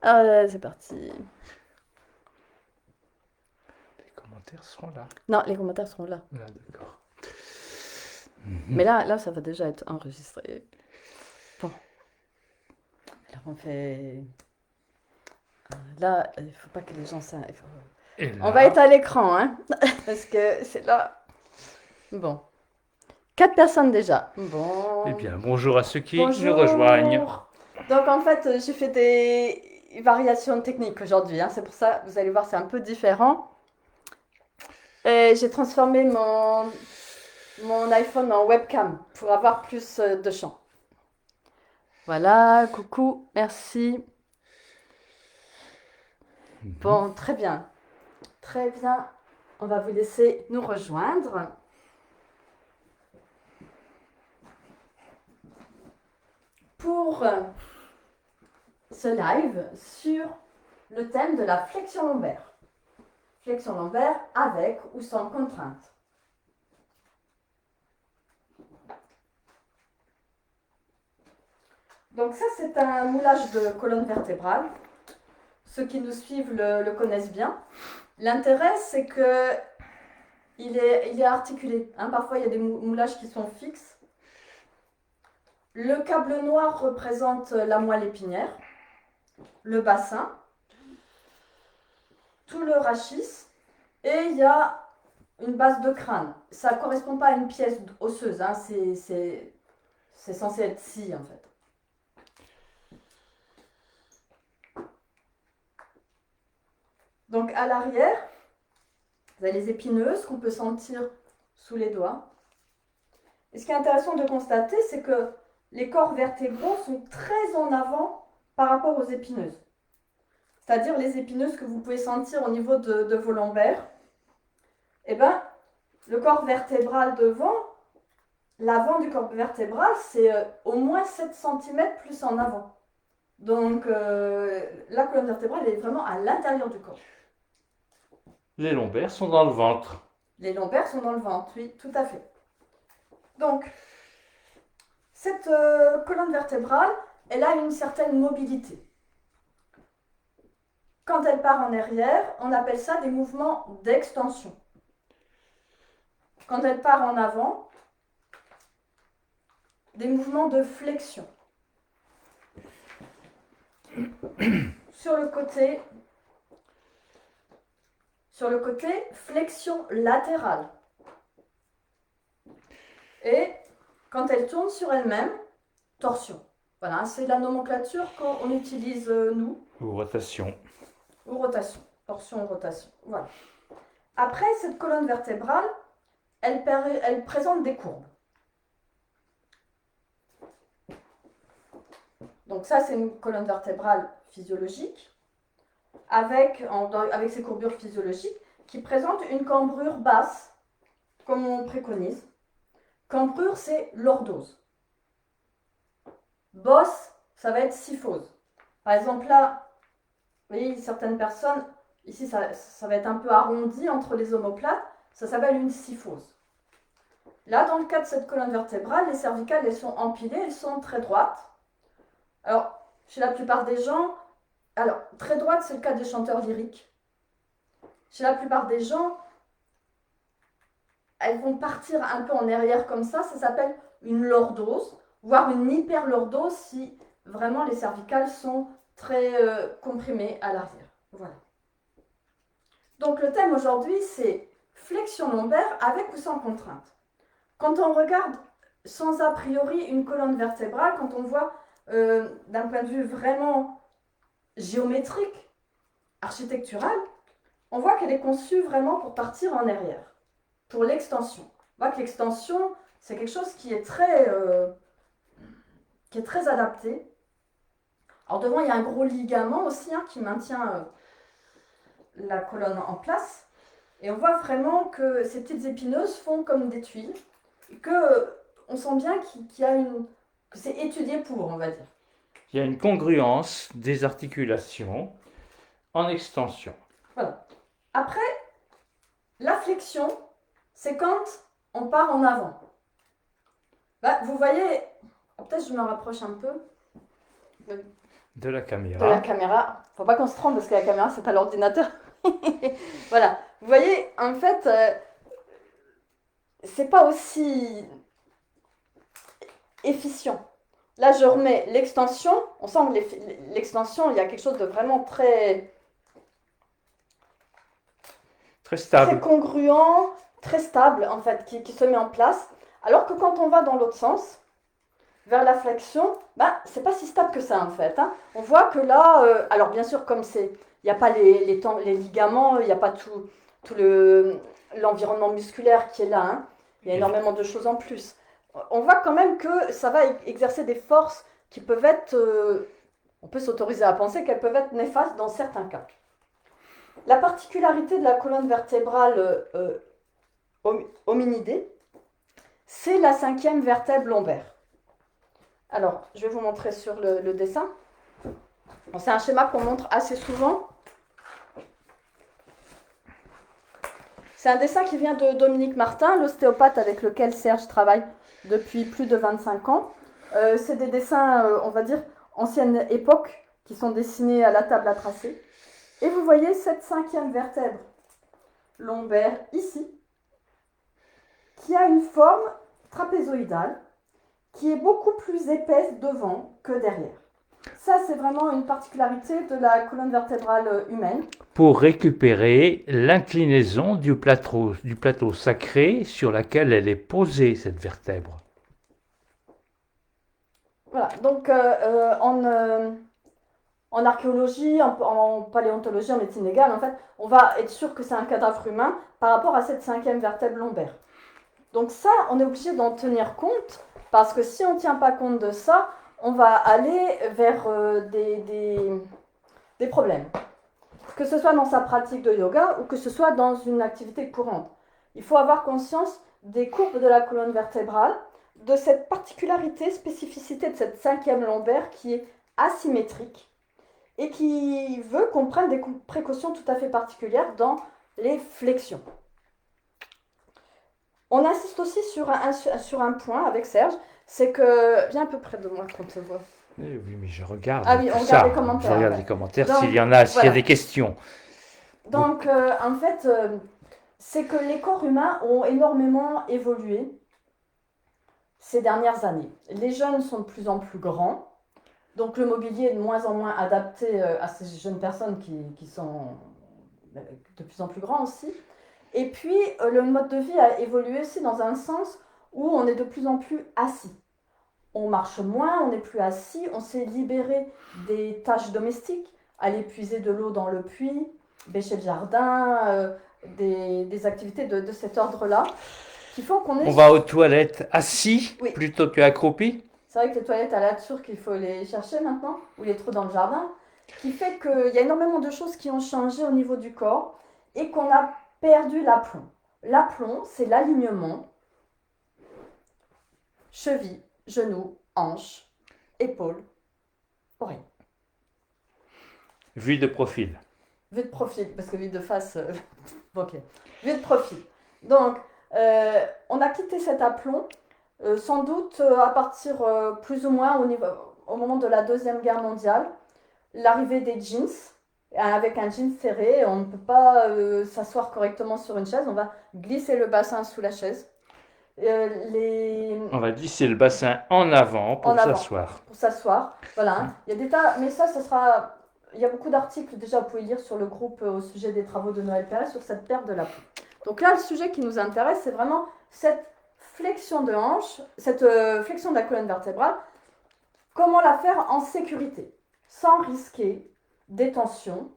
C'est parti. Les commentaires seront là. Non, les commentaires seront là. Là, d'accord. Mais là, ça va déjà être enregistré. Bon, alors on fait. Là, il faut pas que les gens ça. Et On va être là, à l'écran, hein, parce que c'est là. Bon, 4 personnes déjà. eh Bon, bien, bonjour à ceux qui nous rejoignent. bonjour. Donc en fait, j'ai fait des variations techniques aujourd'hui, hein. C'est pour ça, vous allez voir, c'est un peu différent. Et j'ai transformé mon iPhone en webcam pour avoir plus de champ. Voilà, coucou, merci. Mhm. Bon, très bien. Très bien. On va vous laisser nous rejoindre pour ce live sur le thème de la flexion lombaire. Flexion lombaire avec ou sans contrainte. Donc ça, c'est un moulage de colonne vertébrale. Ceux qui nous suivent le connaissent bien. L'intérêt, c'est que il est articulé, hein. Parfois, il y a des moulages qui sont fixes. Le câble noir représente la moelle épinière, le bassin, tout le rachis, et il y a une base de crâne. Ça ne correspond pas à une pièce osseuse, hein. C'est censé être ci, en fait. Donc, à l'arrière, vous avez les épineuses qu'on peut sentir sous les doigts. Et ce qui est intéressant de constater, c'est que les corps vertébraux sont très en avant par rapport aux épineuses. C'est-à-dire les épineuses que vous pouvez sentir au niveau de vos lombaires. Eh ben, le corps vertébral devant, l'avant du corps vertébral, c'est au moins 7 cm plus en avant. Donc, la colonne vertébrale est vraiment à l'intérieur du corps. Les lombaires sont dans le ventre. Les lombaires sont dans le ventre, oui, tout à fait. Donc, cette colonne vertébrale, elle a une certaine mobilité. Quand elle part en arrière, on appelle ça des mouvements d'extension. Quand elle part en avant, des mouvements de flexion. Sur le côté, flexion latérale. Et quand elle tourne sur elle-même, torsion. Voilà, c'est la nomenclature qu'on utilise nous. Ou rotation. Ou rotation. Torsion, rotation. Voilà. Après, cette colonne vertébrale, elle présente des courbes. Donc ça, c'est une colonne vertébrale physiologique avec ses courbures physiologiques qui présente une cambrure basse, comme on préconise. Cambrure, c'est lordose. Bosse, ça va être syphose. Par exemple, là, vous voyez, certaines personnes, ici, ça va être un peu arrondi entre les omoplates, ça s'appelle une syphose. Là, dans le cas de cette colonne vertébrale, les cervicales, elles sont empilées, elles sont très droites. Alors, chez la plupart des gens, alors, très droite, c'est le cas des chanteurs lyriques. Chez la plupart des gens, elles vont partir un peu en arrière comme ça s'appelle une lordose, voire une hyperlordose si vraiment les cervicales sont très comprimées à l'arrière. Voilà. Donc le thème aujourd'hui, c'est flexion lombaire avec ou sans contrainte. Quand on regarde sans a priori une colonne vertébrale, quand on voit d'un point de vue vraiment géométrique, architectural, on voit qu'elle est conçue vraiment pour partir en arrière, pour l'extension. On voit que l'extension, c'est quelque chose qui est très adapté. Alors devant, il y a un gros ligament aussi, hein, qui maintient la colonne en place. Et on voit vraiment que ces petites épineuses font comme des tuiles, et que on sent bien que c'est étudié pour, on va dire. Il y a une congruence des articulations en extension. Voilà. Après, la flexion, c'est quand on part en avant. Bah, vous voyez, peut-être je me rapproche un peu. De la de la caméra. caméra. Faut pas qu'on se trompe parce que la caméra, c'est pas l'ordinateur. Voilà. Vous voyez, en fait, c'est pas aussi efficient. Là, je remets l'extension. On sent que l'extension, il y a quelque chose de vraiment très, Très très stable. congruent, très stable, en fait, qui se met en place. Alors que quand on va dans l'autre sens, vers la flexion, bah, c'est pas si stable que ça, en fait. Hein. On voit que là, alors bien sûr, comme c'est, il n'y a pas les ligaments, il n'y a pas tout l'environnement musculaire qui est là. Hein. Il y a énormément de choses en plus. On voit quand même que ça va exercer des forces qui peuvent être, on peut s'autoriser à penser qu'elles peuvent être néfastes dans certains cas. La particularité de la colonne vertébrale hominidée, c'est la 5e vertèbre lombaire. Alors, je vais vous montrer sur le dessin. Bon, c'est un schéma qu'on montre assez souvent. C'est un dessin qui vient de Dominique Martin, l'ostéopathe avec lequel Serge travaille depuis plus de 25 ans. C'est des dessins, on va dire, ancienne époque, qui sont dessinés à la table à tracer. Et vous voyez cette 5e vertèbre lombaire ici, qui a une forme trapézoïdale, qui est beaucoup plus épaisse devant que derrière. Ça, c'est vraiment une particularité de la colonne vertébrale humaine. Pour récupérer l'inclinaison du plateau sacré sur laquelle elle est posée, cette vertèbre. Voilà, donc en archéologie, en paléontologie, en médecine légale, en fait, on va être sûr que c'est un cadavre humain par rapport à cette 5e vertèbre lombaire. Donc ça, on est obligé d'en tenir compte, parce que si on ne tient pas compte de ça, on va aller vers des problèmes. Que ce soit dans sa pratique de yoga ou que ce soit dans une activité courante. Il faut avoir conscience des courbes de la colonne vertébrale, de cette particularité, spécificité de cette 5e lombaire qui est asymétrique et qui veut qu'on prenne des précautions tout à fait particulières dans les flexions. On insiste aussi sur un point avec Serge, c'est que, viens un peu près de moi qu'on te voit. Oui, mais je regarde Ah oui, on tout regarde ça. les commentaires. Je regarde Ouais. les commentaires Donc, s'il y en a, s'il y a voilà. des questions. Donc, en fait, c'est que les corps humains ont énormément évolué ces dernières années. Les jeunes sont de plus en plus grands, donc le mobilier est de moins en moins adapté à ces jeunes personnes qui sont de plus en plus grands aussi. Et puis, le mode de vie a évolué aussi dans un sens où on est de plus en plus assis. On marche moins, on n'est plus assis, on s'est libéré des tâches domestiques, aller puiser de l'eau dans le puits, bêcher le jardin, des activités de cet ordre-là, qui font qu'on est... On va aux toilettes assis Oui. plutôt qu'accroupi. C'est vrai que les toilettes à la turque, il faut les chercher maintenant, ou les trous dans le jardin, qui fait qu'il y a énormément de choses qui ont changé au niveau du corps et qu'on a perdu l'aplomb. L'aplomb, c'est l'alignement cheville, genou, hanche, épaule, oreille. Vue de profil. Vue de profil, parce que vue de face, ok. Vue de profil. Donc, on a quitté cet aplomb, sans doute à partir plus ou moins au moment de la Deuxième Guerre mondiale, l'arrivée des jeans. Avec un jean serré, on ne peut pas s'asseoir correctement sur une chaise, on va glisser le bassin sous la chaise. On va glisser le bassin en avant pour s'asseoir. Pour s'asseoir, voilà. Il y a des tas, mais ça sera... Il y a beaucoup d'articles déjà, vous pouvez lire sur le groupe au sujet des travaux de Noël Perret sur cette perte de l'aplomb. Donc là, le sujet qui nous intéresse, c'est vraiment cette flexion de hanche, cette flexion de la colonne vertébrale. Comment la faire en sécurité, sans risquer des tensions,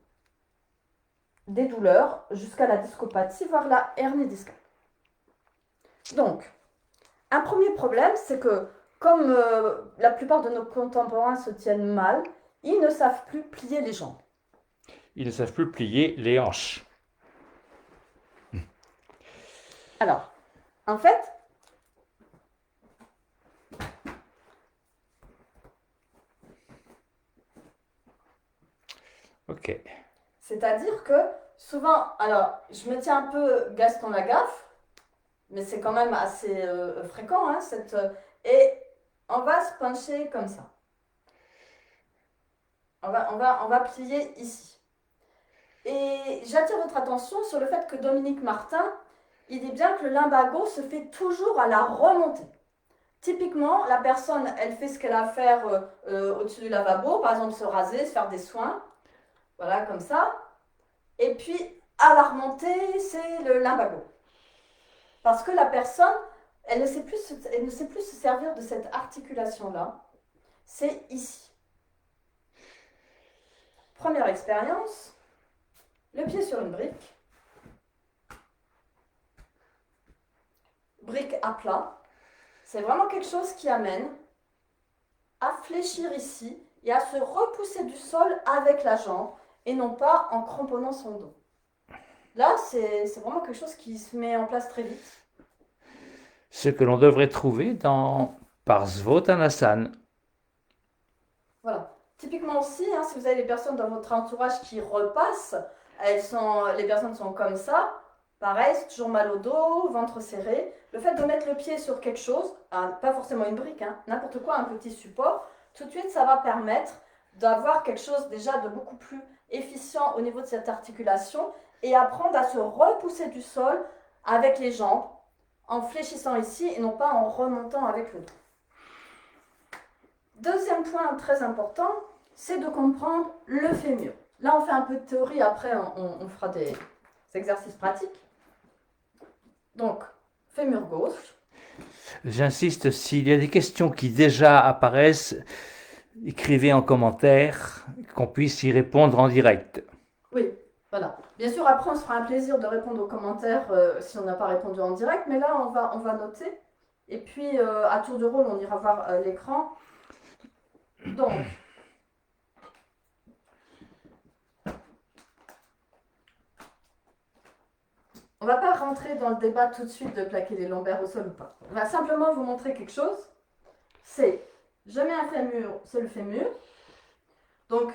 des douleurs, jusqu'à la discopathie, voire la hernie discale. Donc, un premier problème, c'est que comme la plupart de nos contemporains se tiennent mal, ils ne savent plus plier les jambes. Ils ne savent plus plier les hanches. Alors, en fait, ok. C'est-à-dire que souvent, alors je me tiens un peu Gaston Lagaffe, mais c'est quand même assez fréquent, hein, et on va se pencher comme ça. On va plier ici. Et j'attire votre attention sur le fait que Dominique Martin, il dit bien que le lumbago se fait toujours à la remontée. Typiquement, la personne, elle fait ce qu'elle a à faire au-dessus du lavabo, par exemple se raser, se faire des soins, voilà, comme ça. Et puis, à la remontée, c'est le lumbago. Parce que la personne, elle ne sait plus se servir de cette articulation-là. C'est ici. Première expérience, le pied sur une brique. Brique à plat. C'est vraiment quelque chose qui amène à fléchir ici et à se repousser du sol avec la jambe et non pas en cramponnant son dos. Là, c'est vraiment quelque chose qui se met en place très vite. Ce que l'on devrait trouver dans Parsvottanasana. Voilà. Typiquement aussi, hein, si vous avez des personnes dans votre entourage qui repassent, les personnes sont comme ça, pareil, c'est toujours mal au dos, ventre serré. Le fait de mettre le pied sur quelque chose, pas forcément une brique, hein, n'importe quoi, un petit support, tout de suite ça va permettre d'avoir quelque chose déjà de beaucoup plus efficient au niveau de cette articulation et apprendre à se repousser du sol avec les jambes en fléchissant ici et non pas en remontant avec le dos. Deuxième point très important, c'est de comprendre le fémur. Là, on fait un peu de théorie, après on fera des exercices pratiques. Donc, fémur gauche. J'insiste, s'il y a des questions qui déjà apparaissent, écrivez en commentaire, qu'on puisse y répondre en direct. Oui, voilà. Bien sûr, après, on se fera un plaisir de répondre aux commentaires si on n'a pas répondu en direct, mais là, on va noter. Et puis, à tour de rôle, on ira voir l'écran. Donc, on ne va pas rentrer dans le débat tout de suite de plaquer les lombaires au sol ou pas. On va simplement vous montrer quelque chose. C'est, je mets un fémur, c'est le fémur. Donc,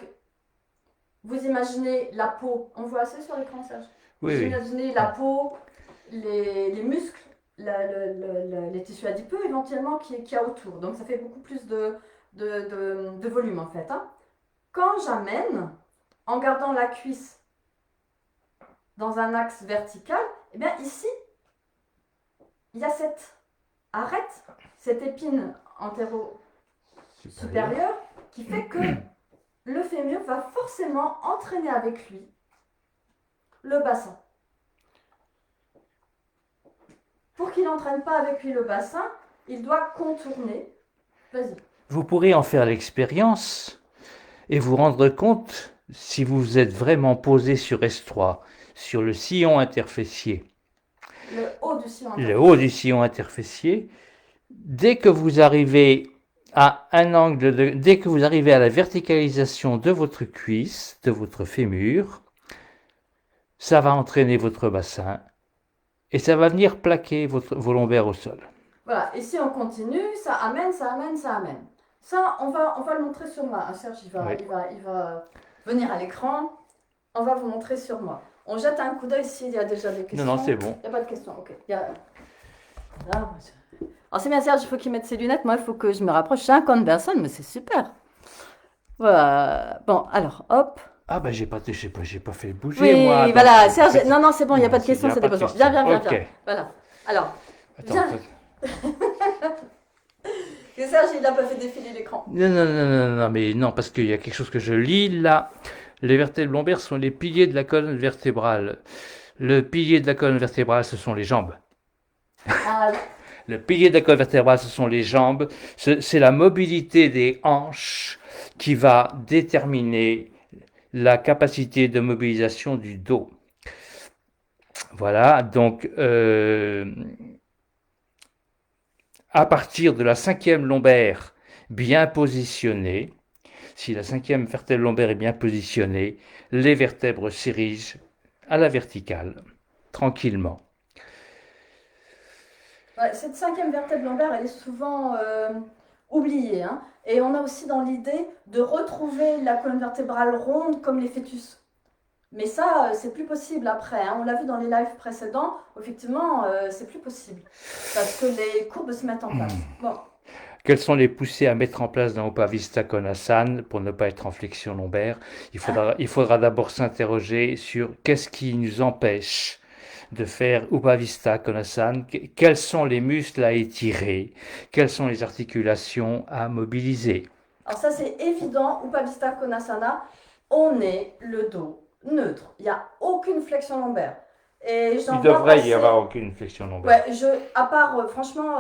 vous imaginez la peau, on voit assez sur l'écran, Serge. Oui, vous oui. imaginez la peau, les muscles, les tissus adipeux éventuellement qu'il y a autour. Donc, ça fait beaucoup plus de volume en fait. Hein. Quand j'amène, en gardant la cuisse dans un axe vertical, et bien ici, il y a cette arête, cette épine antéro-supérieure qui fait que le fémur va forcément entraîner avec lui le bassin. Pour qu'il n'entraîne pas avec lui le bassin, il doit contourner. Vas-y. Vous pourrez en faire l'expérience et vous rendre compte si vous êtes vraiment posé sur S3, sur le sillon interfessier. Le haut du sillon interfessier. Le haut du sillon interfessier. Dès que vous arrivez à un angle, dès que vous arrivez à la verticalisation de votre cuisse, de votre fémur, ça va entraîner votre bassin et ça va venir plaquer vos lombaires au sol. Voilà, et si on continue, ça amène, ça amène, ça amène. Ça, on va le montrer sur moi. Serge, il va venir à l'écran. On va vous montrer sur moi. On jette un coup d'œil s'il y a déjà des questions. Non, c'est bon. Il n'y a pas de questions, ok. Alors c'est bien Serge, il faut qu'il mette ses lunettes. Moi, il faut que je me rapproche. 50 personnes, mais c'est super. Voilà. Bon, alors, hop. Ah ben j'ai pas fait bouger oui, moi. Oui, voilà, Serge. Non, c'est bon, il n'y a pas de questions, c'est des besoins. Viens. Okay. Voilà. Alors, attends, viens. Serge, il n'a pas fait défiler l'écran. Non, mais non, parce qu'il y a quelque chose que je lis là. Les vertèbres lombaires sont les piliers de la colonne vertébrale. Le pilier de la colonne vertébrale, ce sont les jambes. Ah. Le pilier de la colonne vertébrale, ce sont les jambes. C'est la mobilité des hanches qui va déterminer la capacité de mobilisation du dos. Voilà, donc à partir de la 5e lombaire bien positionnée, si la 5e vertèbre lombaire est bien positionnée, les vertèbres s'érigent à la verticale, tranquillement. Ouais, cette 5e vertèbre lombaire, elle est souvent oubliée. Hein. Et on a aussi dans l'idée de retrouver la colonne vertébrale ronde comme les fœtus. Mais ça, c'est plus possible après. Hein. On l'a vu dans les lives précédents. Effectivement, c'est plus possible. Parce que les courbes se mettent en place. Bon. Quelles sont les poussées à mettre en place dans Upavista Konasana pour ne pas être en flexion lombaire? Il faudra d'abord s'interroger sur qu'est-ce qui nous empêche de faire Upavista Konasana, quels sont les muscles à étirer, quelles sont les articulations à mobiliser. Alors ça c'est évident, Upavista Konasana, on est le dos neutre. Il n'y a aucune flexion lombaire. Et Il devrait y avoir aucune flexion lombaire. Ouais, à part, franchement,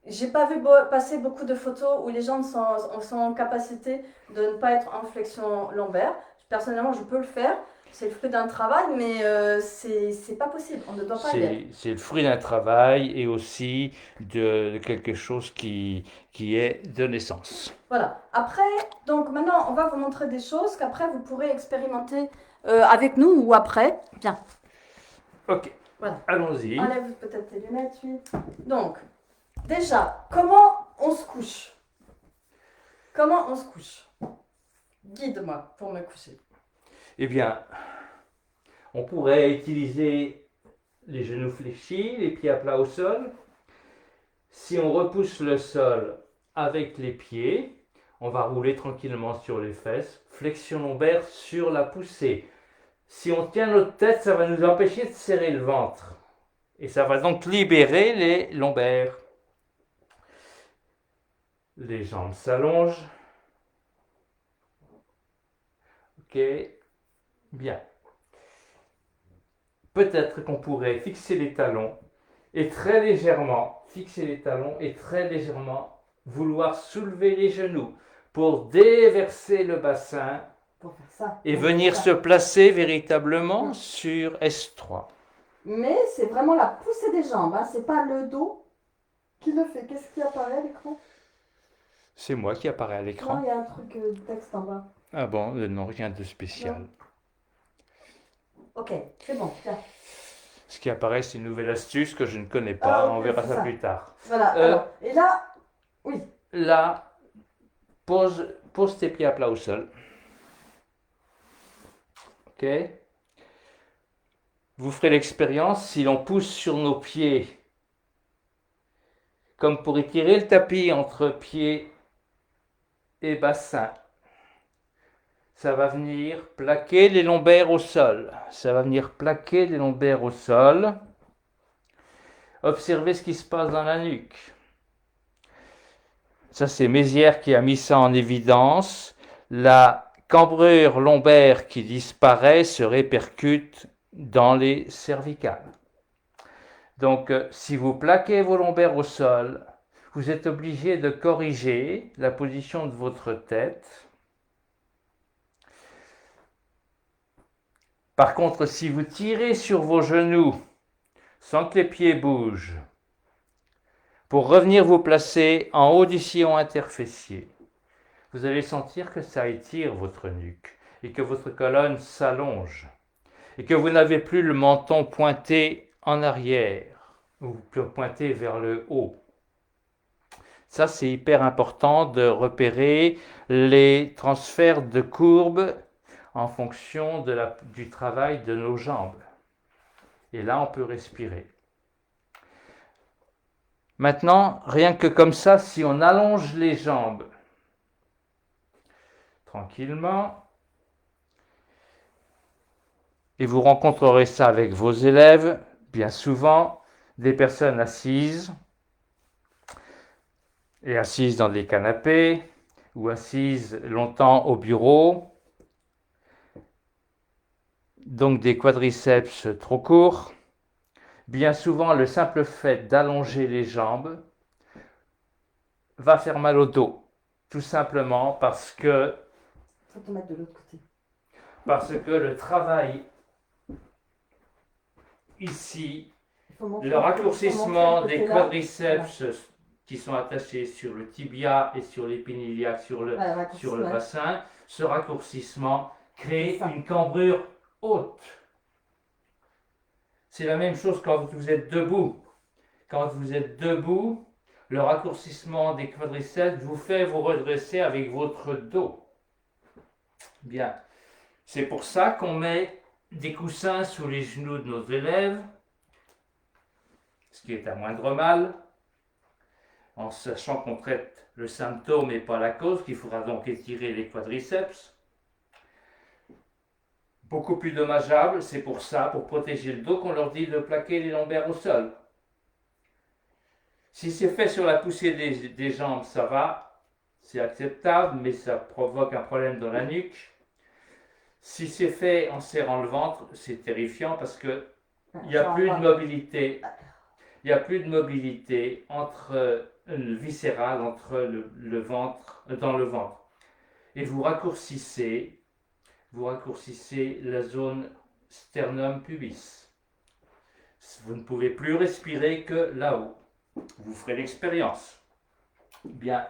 j'ai pas vu passer beaucoup de photos où les gens sont en capacité de ne pas être en flexion lombaire. Personnellement, je peux le faire. C'est le fruit d'un travail, mais c'est pas possible. On ne doit pas l'être. C'est le fruit d'un travail et aussi de quelque chose qui est de naissance. Voilà. Après, donc maintenant, on va vous montrer des choses qu'après vous pourrez expérimenter avec nous ou après. Bien. Ok. Voilà. Allons-y. Enlève peut-être tes lunettes, oui. Donc, déjà, comment on se couche? Comment on se couche? Guide-moi pour me coucher. Eh bien, on pourrait utiliser les genoux fléchis, les pieds à plat au sol. Si on repousse le sol avec les pieds, on va rouler tranquillement sur les fesses. Flexion lombaire sur la poussée. Si on tient notre tête, ça va nous empêcher de serrer le ventre. Et ça va donc libérer les lombaires. Les jambes s'allongent. Ok, bien. Peut-être qu'on pourrait fixer les talons et très légèrement, fixer les talons et très légèrement vouloir soulever les genoux pour déverser le bassin Pour faire ça. et venir se placer véritablement sur S3. Mais c'est vraiment la poussée des jambes, hein. C'est pas le dos qui le fait. Qu'est-ce qui apparaît à l'écran? C'est moi qui apparaît à Non, l'écran. il y a un truc de texte en bas. Ah bon, non, rien de spécial. Non. Ok, c'est bon, tiens. Ce qui apparaît, c'est une nouvelle astuce que je ne connais pas. Ah, ok, on verra c'est ça ça. plus tard. Voilà. Alors, et là, oui. Là, pose tes pieds à plat au sol. Ok. Vous ferez l'expérience si l'on pousse sur nos pieds, comme pour étirer le tapis entre pied et bassin. Ça va venir plaquer les lombaires au sol. Ça va venir plaquer les lombaires au sol. Observez ce qui se passe dans la nuque. Ça, c'est Mézières qui a mis ça en évidence. La cambrure lombaire qui disparaît se répercute dans les cervicales. Donc, si vous plaquez vos lombaires au sol, vous êtes obligé de corriger la position de votre tête. Par contre, si vous tirez sur vos genoux sans que les pieds bougent, pour revenir vous placer en haut du sillon interfessier, vous allez sentir que ça étire votre nuque et que votre colonne s'allonge et que vous n'avez plus le menton pointé en arrière ou pointé vers le haut. Ça, c'est hyper important de repérer les transferts de courbes en fonction du travail de nos jambes. Et là, on peut respirer. Maintenant, rien que comme ça, si on allonge les jambes tranquillement, et vous rencontrerez ça avec vos élèves, bien souvent, des personnes assises, et assises dans des canapés, ou assises longtemps au bureau, donc des quadriceps trop courts. Bien souvent, le simple fait d'allonger les jambes va faire mal au dos, tout simplement parce que Faut te mettre de l'autre côté. Le travail ici, le raccourcissement des quadriceps qui sont attachés sur le tibia et sur l'épiniliaque, sur le bassin, ce raccourcissement crée une cambrure haute. C'est la même chose quand vous êtes debout. Quand vous êtes debout, le raccourcissement des quadriceps vous fait vous redresser avec votre dos. Bien. C'est pour ça qu'on met des coussins sous les genoux de nos élèves, ce qui est un moindre mal. en sachant qu'on traite le symptôme et pas la cause, qu'il faudra donc étirer les quadriceps. Beaucoup plus dommageable, c'est pour ça, pour protéger le dos, qu'on leur dit de plaquer les lombaires au sol. Si c'est fait sur la poussée des jambes, ça va, c'est acceptable, mais ça provoque un problème dans la nuque. Si c'est fait en serrant le ventre, c'est terrifiant parce que il n'y a plus de mobilité. Il n'y a plus de mobilité entre le viscéral, entre le ventre, dans le ventre. Et vous raccourcissez la zone sternum pubis. Vous ne pouvez plus respirer que là-haut. Vous ferez l'expérience. Bien,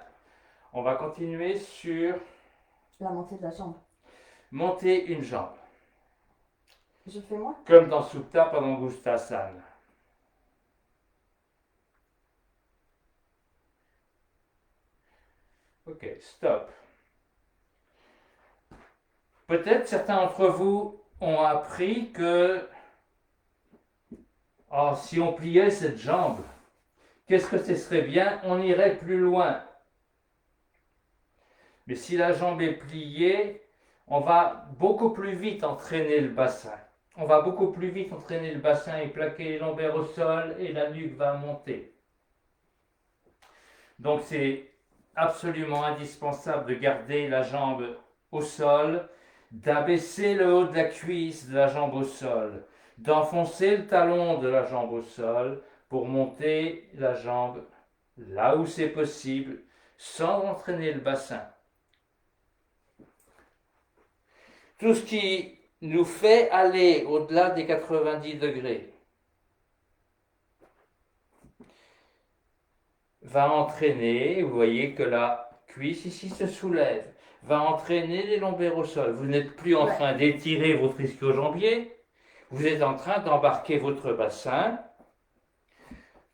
on va continuer sur La montée de la jambe. monter une jambe. Je fais moi? Comme dans Supta Padangusthasana. Ok, stop. Peut-être certains d'entre vous ont appris que si on pliait cette jambe, qu'est-ce que ce serait bien? On irait plus loin. Mais si la jambe est pliée, on va beaucoup plus vite entraîner le bassin. On va beaucoup plus vite entraîner le bassin et plaquer les lombaires au sol et la nuque va monter. Donc c'est absolument indispensable de garder la jambe au sol, d'abaisser le haut de la cuisse de la jambe au sol, d'enfoncer le talon de la jambe au sol pour monter la jambe là où c'est possible sans entraîner le bassin. Tout ce qui nous fait aller au-delà des 90 degrés va entraîner, vous voyez que la cuisse ici se soulève, va entraîner les lombaires au sol. Vous n'êtes plus en train d'étirer votre ischio-jambier, vous êtes en train d'embarquer votre bassin.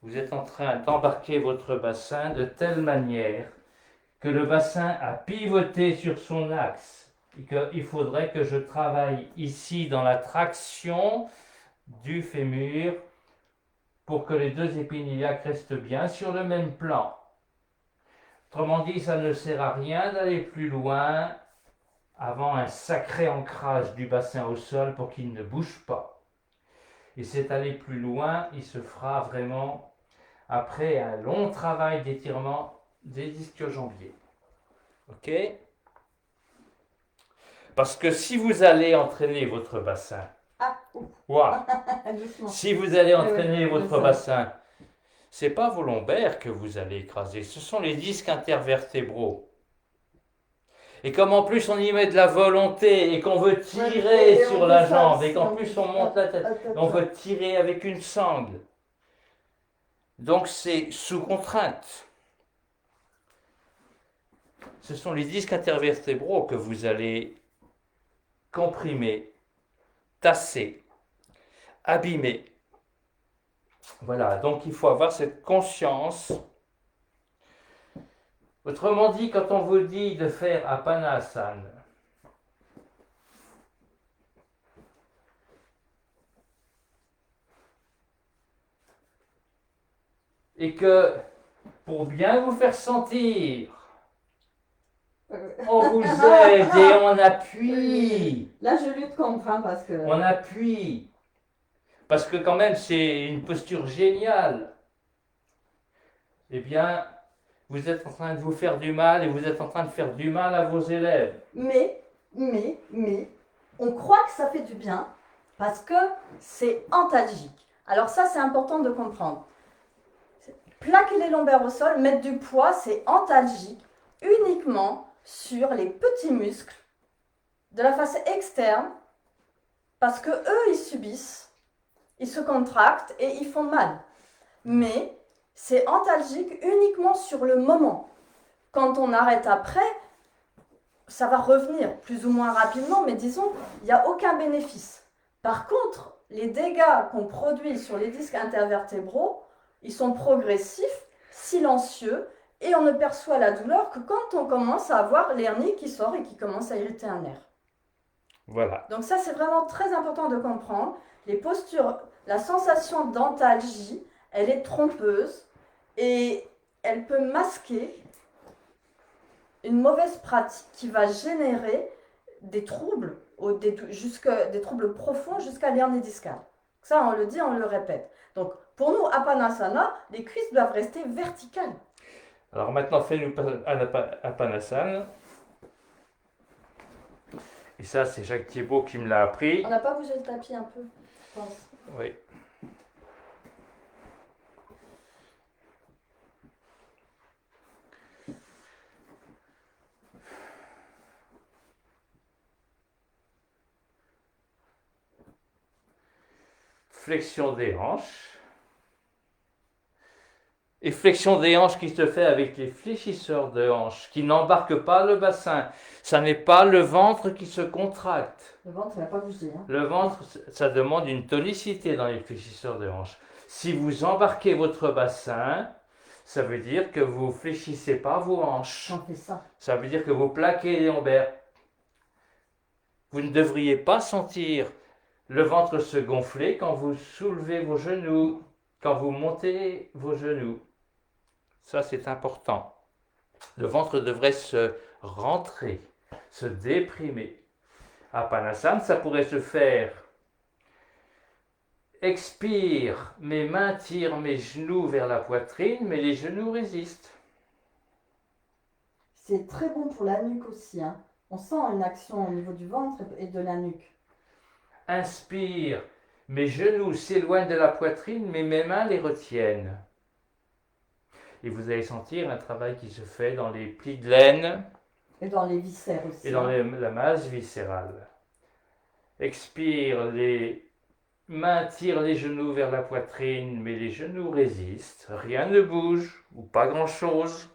Vous êtes en train d'embarquer votre bassin de telle manière que le bassin a pivoté sur son axe. Et qu'il faudrait que je travaille ici dans la traction du fémur pour que les deux épines iliaques restent bien sur le même plan. Autrement dit, ça ne sert à rien d'aller plus loin avant un sacré ancrage du bassin au sol pour qu'il ne bouge pas. Et cet aller plus loin, il se fera vraiment après un long travail d'étirement des ischio-jambiers. Ok? Parce que si vous allez entraîner votre bassin, si vous allez entraîner votre bassin, c'est pas vos lombaires que vous allez écraser, ce sont les disques intervertébraux. Et comme en plus on y met de la volonté et qu'on veut tirer sur la jambe et qu'en plus on monte la tête, on veut tirer avec une sangle. Donc c'est sous contrainte. Ce sont les disques intervertébraux que vous allez comprimer, tasser, abîmer. Voilà, donc il faut avoir cette conscience. Autrement dit, quand on vous dit de faire Apanasana, et que pour bien vous faire sentir, on vous aide et on appuie. Là, je lutte contre, parce que... On appuie. Parce que quand même, c'est une posture géniale. Eh bien, vous êtes en train de vous faire du mal et vous êtes en train de faire du mal à vos élèves. Mais, on croit que ça fait du bien parce que c'est antalgique. Alors ça, c'est important de comprendre. Plaquer les lombaires au sol, mettre du poids, c'est antalgique uniquement sur les petits muscles de la face externe parce que eux, ils subissent, ils se contractent et ils font mal. Mais c'est antalgique uniquement sur le moment. Quand on arrête après, ça va revenir plus ou moins rapidement, mais disons, il n'y a aucun bénéfice. Par contre, les dégâts qu'on produit sur les disques intervertébraux, ils sont progressifs, silencieux, et on ne perçoit la douleur que quand on commence à avoir l'hernie qui sort et qui commence à irriter un nerf. Voilà. Donc ça, c'est vraiment très important de comprendre. Les postures, la sensation d'antalgie, elle est trompeuse. Et elle peut masquer une mauvaise pratique qui va générer des troubles, des troubles profonds jusqu'à l'hernie discale. Ça, on le dit, on le répète. Donc, pour nous, Apanasana, les cuisses doivent rester verticales. Alors maintenant, fais-nous Apanasana. Et ça, c'est Jacques Thibault qui me l'a appris. On n'a pas bougé le tapis un peu, je pense. Oui. Flexion des hanches. Et flexion des hanches qui se fait avec les fléchisseurs de hanches, qui n'embarquent pas le bassin. Ça n'est pas le ventre qui se contracte. Le ventre, il n'a pas bougé. Hein. Le ventre, ça demande une tonicité dans les fléchisseurs de hanches. Si vous embarquez votre bassin, ça veut dire que vous ne fléchissez pas vos hanches. On fait ça. Ça veut dire que vous plaquez les lombaires. Vous ne devriez pas sentir le ventre se gonfler quand vous soulevez vos genoux, quand vous montez vos genoux. Ça, c'est important. Le ventre devrait se rentrer, se déprimer. Apanasana, ça pourrait se faire. Expire, mes mains tirent mes genoux vers la poitrine, mais les genoux résistent. C'est très bon pour la nuque aussi. Hein. On sent une action au niveau du ventre et de la nuque. Inspire, mes genoux s'éloignent de la poitrine, mais mes mains les retiennent. Et vous allez sentir un travail qui se fait dans les plis de laine. Et dans les viscères aussi. Et dans la masse viscérale. Expire, les mains tirent les genoux vers la poitrine, mais les genoux résistent. Rien ne bouge, ou pas grand-chose.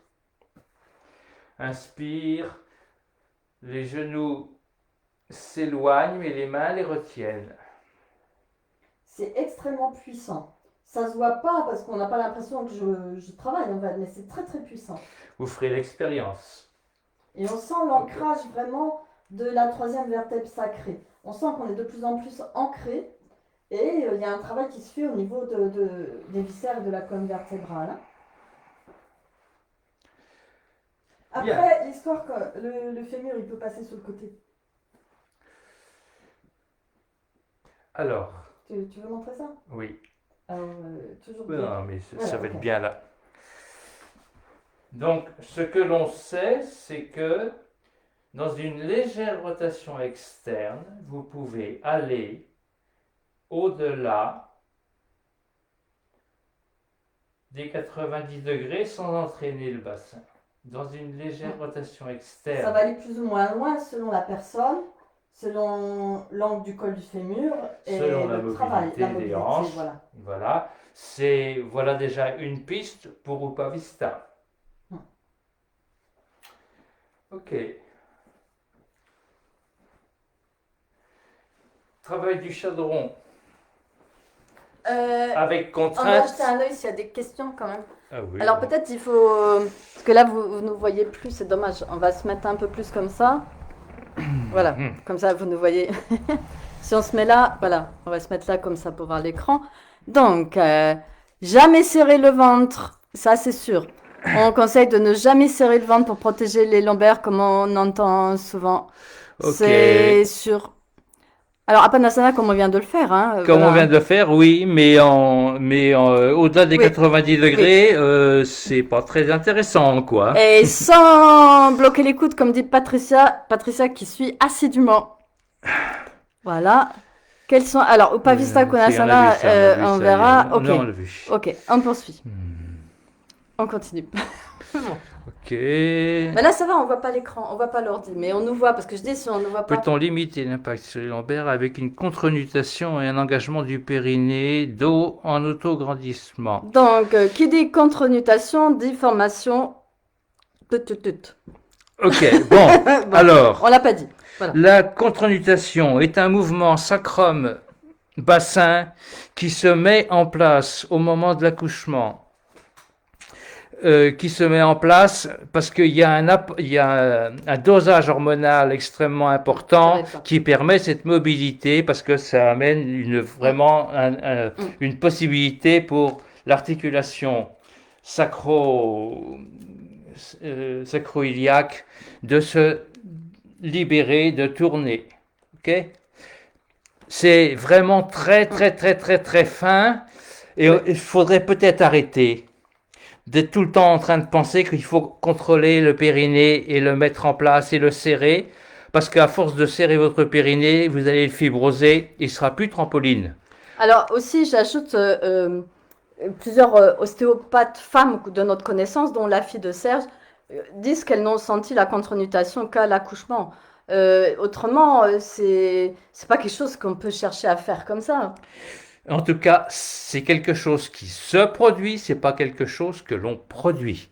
Inspire, les genoux s'éloignent, mais les mains les retiennent. C'est extrêmement puissant. Ça se voit pas parce qu'on n'a pas l'impression que je travaille en fait, mais c'est très très puissant. Vous ferez l'expérience. Et on sent l'ancrage vraiment de la troisième vertèbre sacrée. On sent qu'on est de plus en plus ancré et il y a un travail qui se fait au niveau des viscères et de la colonne vertébrale. Hein. Après, l'histoire que le fémur il peut passer sur le côté. Alors. Tu veux montrer ça? Oui. Alors, toujours bien. Non, mais voilà, ça va être bien là. Donc, ce que l'on sait, c'est que dans une légère rotation externe, vous pouvez aller au-delà des 90 degrés sans entraîner le bassin. Dans une légère rotation externe. Ça va aller plus ou moins loin selon la personne, selon l'angle du col du fémur et selon le travail, la mobilité des hanches. Voilà. Voilà déjà une piste pour Upavista. Ok. Travail du chaudron. Avec contrainte. On va jeter un œil s'il y a des questions quand même. Ah oui, alors peut-être il faut... Parce que là vous ne voyez plus, c'est dommage. On va se mettre un peu plus comme ça. Voilà, comme ça vous nous voyez. Si on se met là, voilà, on va se mettre là comme ça pour voir l'écran. Donc, jamais serrer le ventre, ça c'est sûr. On conseille de ne jamais serrer le ventre pour protéger les lombaires comme on entend souvent. Okay. C'est sûr. Alors, Apanasana, comme on vient de le faire. Hein, comme on vient de le faire, oui, mais au-delà des 90 degrés, c'est pas très intéressant, quoi. Et sans bloquer les coudes, comme dit Patricia qui suit assidûment. Voilà. Quels sont... Alors, Upavista Konasana, on verra. Ok, non, on l'a vu. Ok, on poursuit. On continue. Ok. Mais là, ça va, on voit pas l'écran, on voit pas l'ordi, mais on nous voit, parce que je dis si on ne voit pas... Peut-on limiter l'impact sur les lombaires avec une contre-nutation et un engagement du périnée, dos en autograndissement? Donc, qui dit contre-nutation, dit formation... Ok, bon, alors... On l'a pas dit. Voilà. La contre-nutation est un mouvement sacrum-bassin qui se met en place au moment de l'accouchement. Qui se met en place parce qu'il y a un dosage hormonal extrêmement important qui permet cette mobilité parce que ça amène vraiment une possibilité pour l'articulation sacro-iliaque de se libérer, de tourner. Ok? C'est vraiment très, très, très, très, très fin. Et il faudrait peut-être arrêter d'être tout le temps en train de penser qu'il faut contrôler le périnée et le mettre en place et le serrer. Parce qu'à force de serrer votre périnée, vous allez le fibroser, il sera plus trampoline. Alors aussi, j'ajoute plusieurs ostéopathes femmes de notre connaissance, dont la fille de Serge, disent qu'elles n'ont senti la contre-nutation qu'à l'accouchement. Autrement, c'est pas quelque chose qu'on peut chercher à faire comme ça. En tout cas, c'est quelque chose qui se produit, c'est pas quelque chose que l'on produit.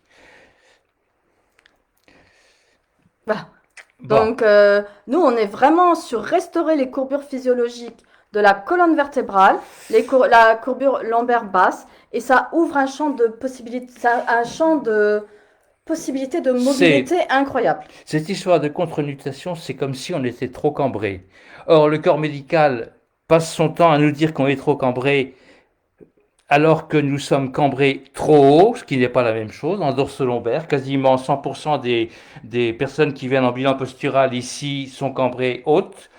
Voilà. Bon. Donc, nous, on est vraiment sur restaurer les courbures physiologiques de la colonne vertébrale, la courbure lombaire basse, et ça ouvre un champ de possibilités, de mobilité incroyable. Cette histoire de contre-nutation, c'est comme si on était trop cambré. Or, le corps médical passe son temps à nous dire qu'on est trop cambré, alors que nous sommes cambrés trop haut, ce qui n'est pas la même chose, en dorso-lombaire. Quasiment 100% des personnes qui viennent en bilan postural ici sont cambrées hautes,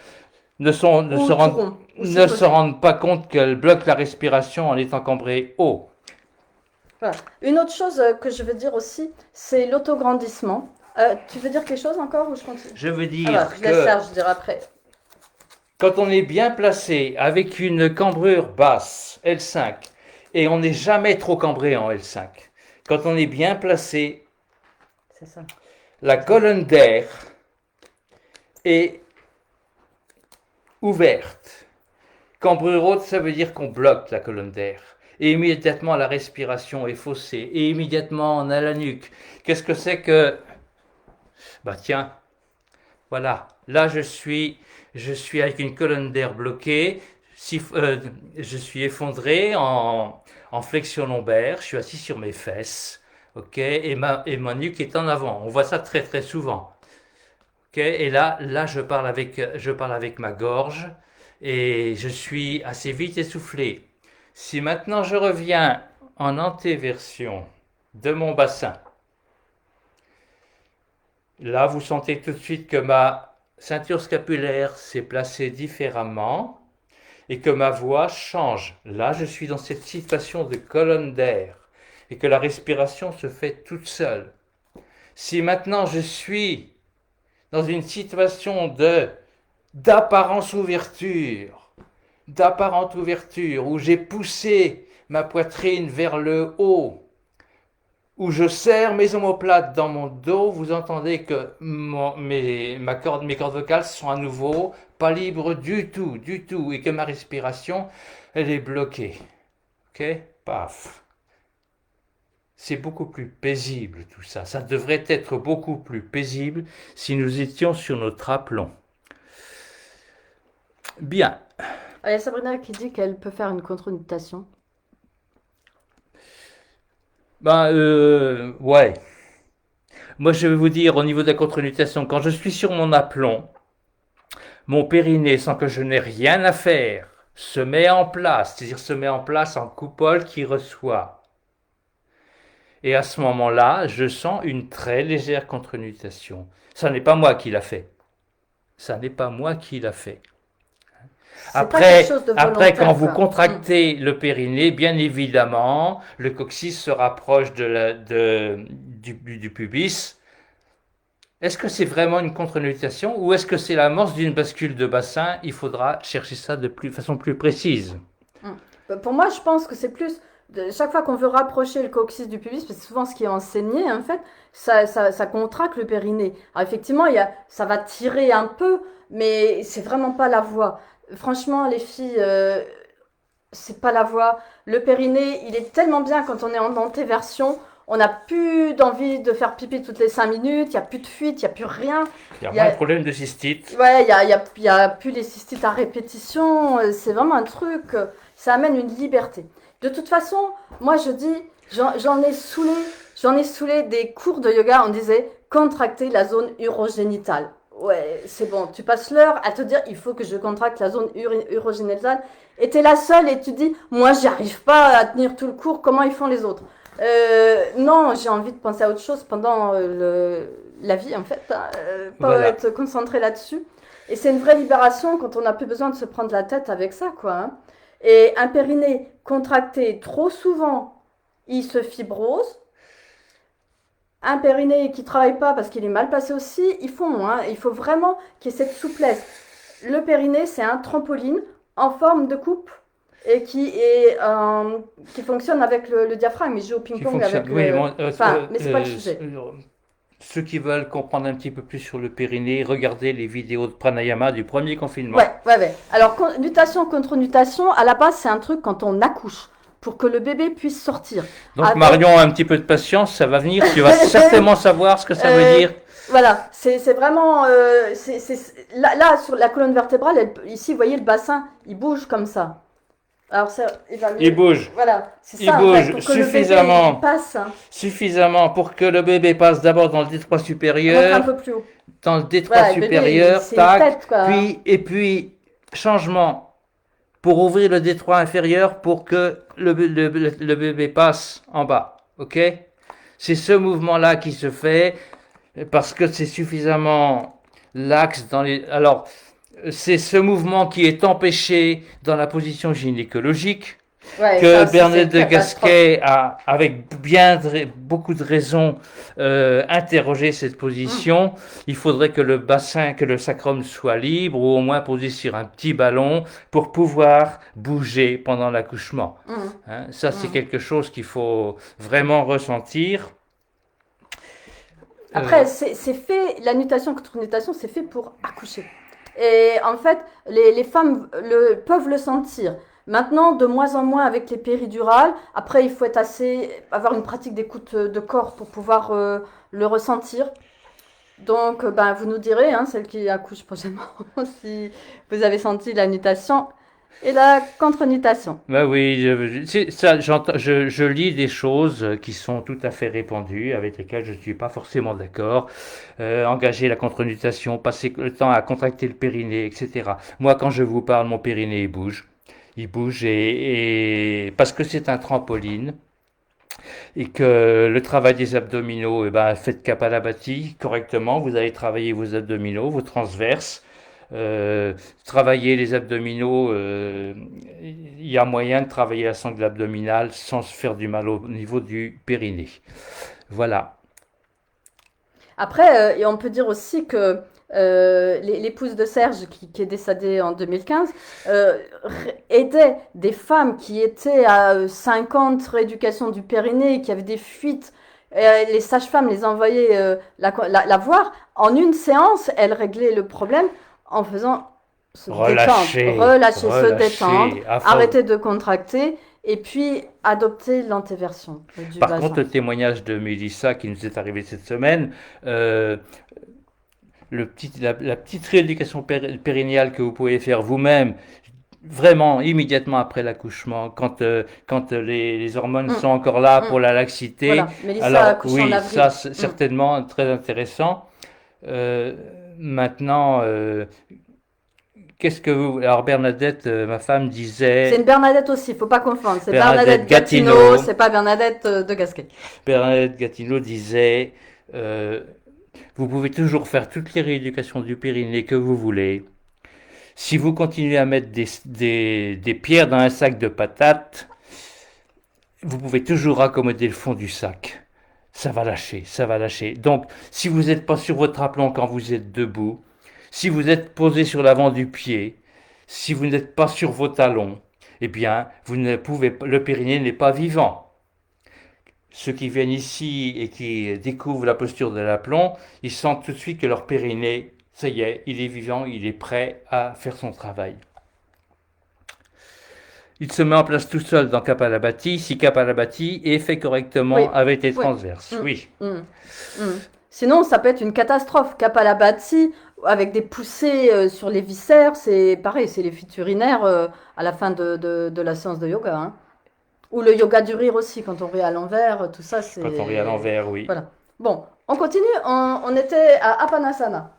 ne se rendent pas compte qu'elles bloquent la respiration en étant cambrées haut. Voilà. Une autre chose que je veux dire aussi, c'est l'autograndissement. Tu veux dire quelque chose encore ou je continue? Je veux dire je laisse Serge dire après. Quand on est bien placé avec une cambrure basse, L5, et on n'est jamais trop cambré en L5, quand on est bien placé, c'est ça. La colonne d'air est ouverte. Cambrure haute, ça veut dire qu'on bloque la colonne d'air. Et immédiatement, la respiration est faussée. Et immédiatement, on a la nuque. Qu'est-ce que c'est que... Bah tiens, voilà. Là, je suis avec une colonne d'air bloquée. Je suis effondré en flexion lombaire. Je suis assis sur mes fesses. Ok, et ma nuque est en avant. On voit ça très très souvent. Ok, et là, je parle avec ma gorge et je suis assez vite essoufflé. Si maintenant je reviens en antéversion de mon bassin, là vous sentez tout de suite que ma ceinture scapulaire s'est placée différemment et que ma voix change. Là, je suis dans cette situation de colonne d'air et que la respiration se fait toute seule. Si maintenant je suis dans une situation d'apparente ouverture, où j'ai poussé ma poitrine vers le haut, où je serre mes omoplates dans mon dos, vous entendez que mes cordes vocales sont à nouveau pas libres du tout, et que ma respiration, elle est bloquée. Ok? Paf. C'est beaucoup plus paisible tout ça. Ça devrait être beaucoup plus paisible si nous étions sur notre aplomb. Bien. Il y a Sabrina qui dit qu'elle peut faire une contre-nutation. Ouais. Moi, je vais vous dire, au niveau de la contre-nutation, quand je suis sur mon aplomb, mon périnée, sans que je n'ai rien à faire, se met en place, c'est-à-dire se met en place en coupole qui reçoit. Et à ce moment-là, je sens une très légère contre-nutation. Ça n'est pas moi qui l'a fait. Après, quand vous contractez le périnée, bien évidemment, le coccyx se rapproche du pubis. Est-ce que c'est vraiment une contre-nutation ou est-ce que c'est l'amorce d'une bascule de bassin? Il faudra chercher ça de façon plus précise. Pour moi, je pense que c'est plus... Chaque fois qu'on veut rapprocher le coccyx du pubis, parce que c'est souvent ce qui est enseigné, en fait, ça contracte le périnée. Alors effectivement, ça va tirer un peu, mais c'est vraiment pas la voie. Franchement, les filles, c'est pas la voie. Le périnée, il est tellement bien quand on est en antéversion. On n'a plus d'envie de faire pipi toutes les 5 minutes, il n'y a plus de fuite, il n'y a plus rien. Il y a moins de problème de cystite. Ouais, il y a plus les cystites à répétition. C'est vraiment un truc, ça amène une liberté. De toute façon, moi je dis, j'en ai saoulé des cours de yoga, on disait contracter la zone urogénitale. Ouais, c'est bon, tu passes l'heure à te dire il faut que je contracte la zone urogénitale et t'es la seule et tu dis moi j'y arrive pas à tenir tout le cours, comment ils font les autres? Non, j'ai envie de penser à autre chose pendant la vie, en fait, hein, pas Voilà. être concentré là-dessus. Et c'est une vraie libération quand on n'a plus besoin de se prendre la tête avec ça, quoi. Hein. Et un périnée contracté trop souvent, il se fibrose. Un périnée qui travaille pas parce qu'il est mal placé aussi, il faut moins. Il faut vraiment qu'il y ait cette souplesse. Le périnée, c'est un trampoline en forme de coupe et qui fonctionne avec le diaphragme. Il joue au Qui ping-pong fonctionne. avec Oui, le. Enfin, mais c'est pas le sujet. ceux qui veulent comprendre un petit peu plus sur le périnée, regardez les vidéos de pranayama du premier confinement. Ouais, ouais, ouais. Alors, nutation contre nutation, à la base, c'est un truc quand on accouche pour que le bébé puisse sortir. Donc Avec. Marion, un petit peu de patience, ça va venir. Tu vas certainement savoir ce que ça veut dire. Voilà, c'est vraiment. Là, sur la colonne vertébrale, ici, vous voyez le bassin, il bouge comme ça. Alors, il va mieux. Il bouge. Voilà, c'est Il ça, en bouge fait, pour que suffisamment. le bébé passe. Hein. Suffisamment pour que le bébé passe d'abord dans le détroit Montre un supérieur, peu plus haut. dans le détroit Voilà, le bébé, supérieur, c'est une tac, tête, quoi. puis changement pour ouvrir le détroit inférieur pour que le bébé passe en bas. Ok? C'est ce mouvement-là qui se fait parce que c'est suffisamment laxe dans les. Alors, c'est ce mouvement qui est empêché dans la position gynécologique. Ouais, Que ça, Bernadette c'est de catastrophe. Gasquet a, avec beaucoup de raisons, interrogé cette position. Il faudrait que le bassin, que le sacrum soit libre ou au moins posé sur un petit ballon pour pouvoir bouger pendant l'accouchement. Hein, ça, c'est quelque chose qu'il faut vraiment ressentir. Après, c'est fait, la nutation contre nutation, c'est fait pour accoucher. Et en fait, les femmes peuvent le sentir. Maintenant, de moins en moins avec les péridurales. Après, il faut avoir une pratique d'écoute de corps pour pouvoir le ressentir. Donc, ben, vous nous direz, hein, celle qui accouche prochainement, si vous avez senti la nutation et la contre-nutation. Ben oui, je lis des choses qui sont tout à fait répandues, avec lesquelles je ne suis pas forcément d'accord. Engager la contre-nutation, passer le temps à contracter le périnée, etc. Moi, quand je vous parle, mon périnée il bouge. Il bouge et parce que c'est un trampoline et que le travail des abdominaux, eh ben, faites Kapalabhati correctement. Vous allez travailler vos abdominaux, vos transverses. Travailler les abdominaux, il y a moyen de travailler la sangle abdominale sans se faire du mal au niveau du périnée. Voilà. Après, et on peut dire aussi que l'épouse de Serge, qui est décédée en 2015, aidait des femmes qui étaient à 50 rééducation du périnée, qui avaient des fuites. Les sages-femmes les envoyaient la voir. En une séance, elle réglait le problème en faisant se relâcher, se détendre, arrêter de contracter et puis adopter l'antéversion du Par vagin. contre, le témoignage de Mélissa qui nous est arrivé cette semaine, la petite rééducation périnéale que vous pouvez faire vous-même, vraiment immédiatement après l'accouchement, quand les hormones sont encore là pour la laxité. Voilà. Mélissa alors accouche en oui, avril. ça c'est certainement très intéressant. Maintenant, qu'est-ce que vous... Alors Bernadette, ma femme disait... C'est une Bernadette aussi, il faut pas confondre. C'est Bernadette Bernadette Gatineau, c'est pas Bernadette de Gasquet. Bernadette Gatineau disait... vous pouvez toujours faire toutes les rééducations du périnée que vous voulez. Si vous continuez à mettre des pierres dans un sac de patates, vous pouvez toujours raccommoder le fond du sac. Ça va lâcher, ça va lâcher. Donc, si vous n'êtes pas sur votre aplomb quand vous êtes debout, si vous êtes posé sur l'avant du pied, si vous n'êtes pas sur vos talons, eh bien, le périnée n'est pas vivant. Ceux qui viennent ici et qui découvrent la posture de l'aplomb, ils sentent tout de suite que leur périnée, ça y est, il est vivant, il est prêt à faire son travail. Il se met en place tout seul dans Kapalabhati, si Kapalabhati est fait correctement avec les transverses. Oui. Sinon, ça peut être une catastrophe. Kapalabhati, avec des poussées sur les viscères, c'est pareil, c'est les fuites urinaires à la fin de la séance de yoga. Hein. Ou le yoga du rire aussi, quand on rit à l'envers, tout ça, c'est... Quand on rit à l'envers, oui. Voilà. Bon, on continue. On était à Apanasana.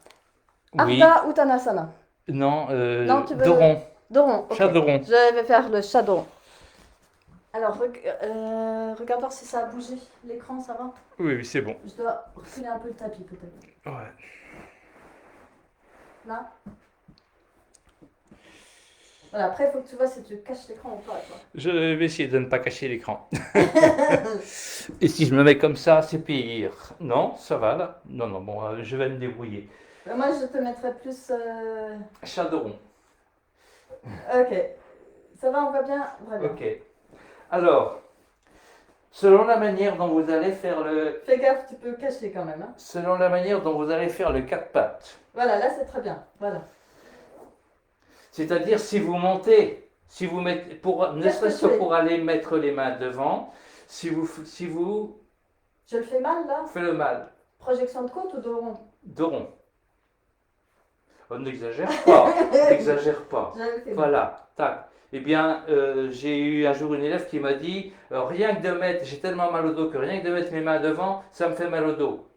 Oui. Ardha Uttanasana. Non, Non, tu veux... Doron. Doron. Okay. Chat Doron. Je vais faire le chat Doron. Alors, regarde voir si ça a bougé. L'écran, ça va? Oui, c'est bon. Je dois reculer un peu le tapis, peut-être. Ouais. Là. Voilà, après, il faut que tu vois si tu caches l'écran ou pas, toi. Je vais essayer de ne pas cacher l'écran. Et si je me mets comme ça, c'est pire. Non, ça va là. Non, non, bon, je vais me débrouiller. Moi, je te mettrais plus... Chadoron. Ok. Ça va, on va bien? Vraiment. Ok. Alors, selon la manière dont vous allez faire Fais gaffe, tu peux cacher quand même. Hein. selon la manière dont vous allez faire le quatre pattes. Voilà, là, c'est très bien. Voilà. C'est-à-dire si vous montez, si vous mettez, ne serait-ce que pour aller mettre les mains devant, si vous Je le fais mal, là? faites le mal, Projection de côte ou de rond? de rond. On n'exagère pas, n'exagère pas. Je le fais mal. Voilà, tac. Eh bien, j'ai eu un jour une élève qui m'a dit, rien que de mettre, j'ai tellement mal au dos que rien que de mettre mes mains devant, ça me fait mal au dos.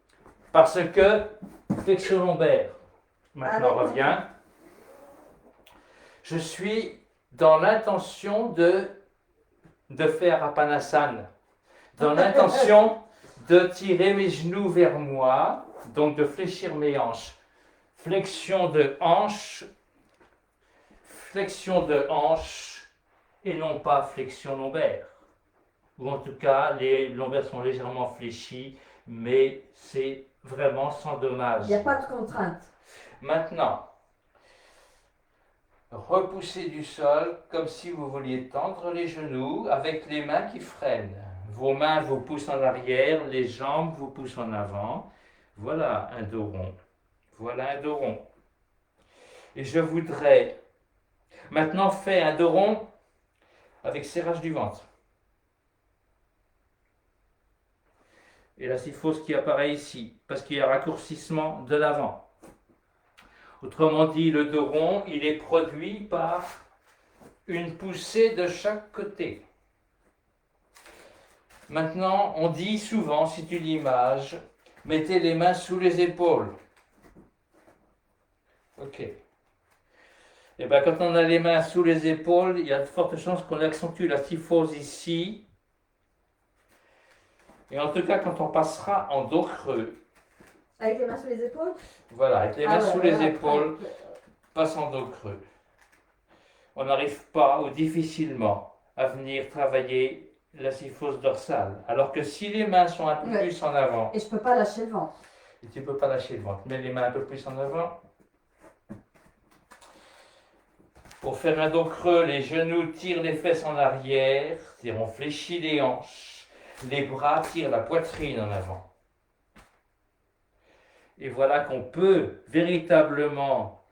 Parce que, flexion lombaire. Maintenant, d'accord. reviens. Je suis dans l'intention de faire Apanasana, dans l'intention de tirer mes genoux vers moi, donc de fléchir mes hanches. Flexion de hanche et non pas flexion lombaire. Ou en tout cas, les lombaires sont légèrement fléchis, mais c'est vraiment sans dommage. Il n'y a pas de contrainte. Maintenant, repoussez du sol comme si vous vouliez tendre les genoux avec les mains qui freinent. Vos mains vous poussent en arrière, les jambes vous poussent en avant. Voilà un dos rond. Voilà un dos rond. Et je voudrais maintenant faire un dos rond avec serrage du ventre. Et la syphose qui apparaît ici, parce qu'il y a raccourcissement de l'avant. Autrement dit, le dos rond, il est produit par une poussée de chaque côté. Maintenant, on dit souvent, si tu l'image, mettez les mains sous les épaules. Ok. Et bien, quand on a les mains sous les épaules, il y a de fortes chances qu'on accentue la syphose ici. Et en tout cas, quand on passera en dos creux. Avec les mains sous les épaules? Voilà, avec les mains sous les épaules, passe en dos creux. On n'arrive pas ou difficilement à venir travailler la syphose dorsale. Alors que si les mains sont un peu plus en avant. Et je ne peux pas lâcher le ventre. Et tu ne peux pas lâcher le ventre. Mets les mains un peu plus en avant. Pour faire un dos creux, les genoux tirent les fesses en arrière, c'est-à-dire on fléchit les hanches. Les bras tirent la poitrine en avant. Et voilà qu'on peut véritablement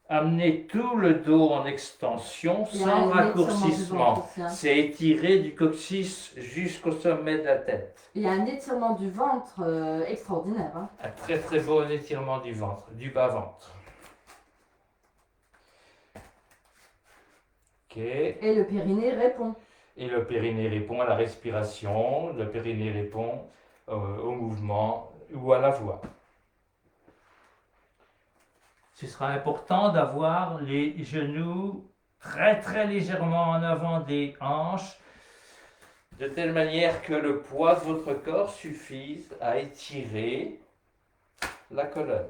amener tout le dos en extension sans raccourcissement. C'est étirer du coccyx jusqu'au sommet de la tête. Il y a un étirement du ventre extraordinaire. Hein. Un très très beau étirement du ventre, du bas-ventre. Ok. Et le périnée répond. Et le périnée répond à la respiration, le périnée répond au mouvement ou à la voix. Ce sera important d'avoir les genoux très très légèrement en avant des hanches, de telle manière que le poids de votre corps suffise à étirer la colonne.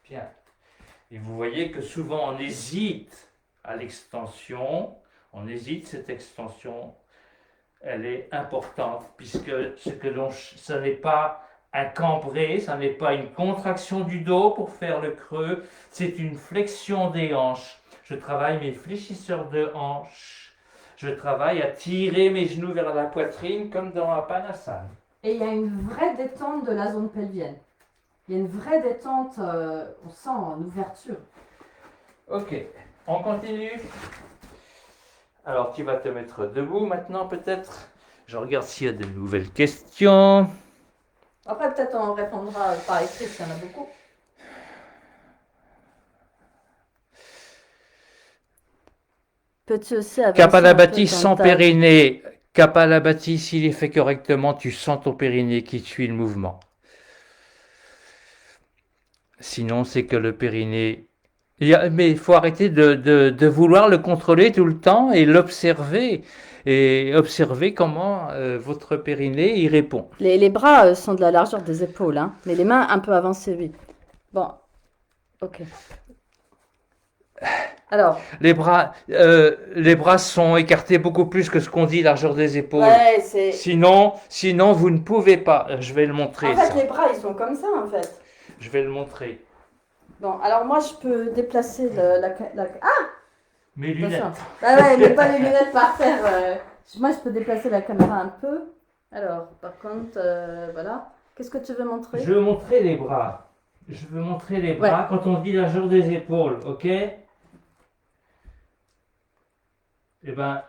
Bien. Et vous voyez que souvent on hésite à l'extension, cette extension, elle est importante, puisque ce n'est pas un cambré, ça n'est pas une contraction du dos pour faire le creux, c'est une flexion des hanches. Je travaille mes fléchisseurs de hanches. Je travaille à tirer mes genoux vers la poitrine comme dans Apanasana. Et il y a une vraie détente de la zone pelvienne. Il y a une vraie détente, on sent une ouverture. Ok, on continue. Alors tu vas te mettre debout maintenant peut-être. Je regarde s'il y a de nouvelles questions. Après, peut-être on répondra par écrit s'il y en a beaucoup. Peux-tu aussi avancer Kapalabhati sans périnée. Kapalabhati, s'il est fait correctement, tu sens ton périnée qui suit le mouvement. Sinon, c'est que le périnée Mais il faut arrêter de vouloir le contrôler tout le temps et l'observer. Et observer comment votre périnée y répond. Les bras sont de la largeur des épaules, hein, mais les mains un peu avancées, oui. Bon, ok. Alors, Les bras sont écartés beaucoup plus que ce qu'on dit, largeur des épaules. ouais, c'est... Sinon, vous ne pouvez pas. Je vais le montrer, En fait, ça. les bras, ils sont comme ça, en fait. Je vais le montrer. Bon, alors moi, je peux déplacer Ah, Mes lunettes. attention. Ah ouais, mais pas les lunettes par terre. Moi, je peux déplacer la caméra un peu. Alors, par contre, voilà. Qu'est-ce que tu veux montrer? Je veux montrer les bras. Je veux montrer les bras quand on dit largeur des épaules, ok? Eh ben,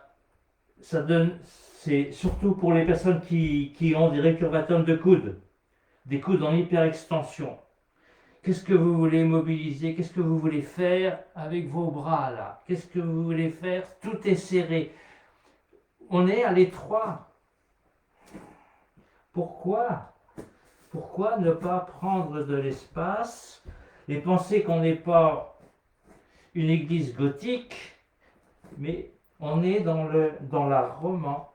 ça donne, c'est surtout pour les personnes qui ont des récurvatums de coudes, des coudes en hyperextension. Qu'est-ce que vous voulez mobiliser? Qu'est-ce que vous voulez faire avec vos bras là? Qu'est-ce que vous voulez faire? Tout est serré. On est à l'étroit. Pourquoi? Pourquoi ne pas prendre de l'espace et penser qu'on n'est pas une église gothique, mais on est dans la roman,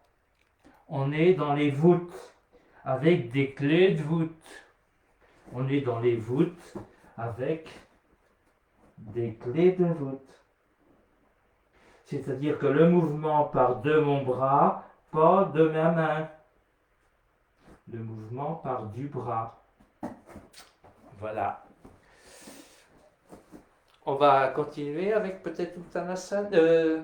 on est dans les voûtes, avec des clés de voûte. On est dans les voûtes avec des clés de voûte. C'est-à-dire que le mouvement part de mon bras, pas de ma main. Le mouvement part du bras. Voilà. On va continuer avec peut-être Uttanasana.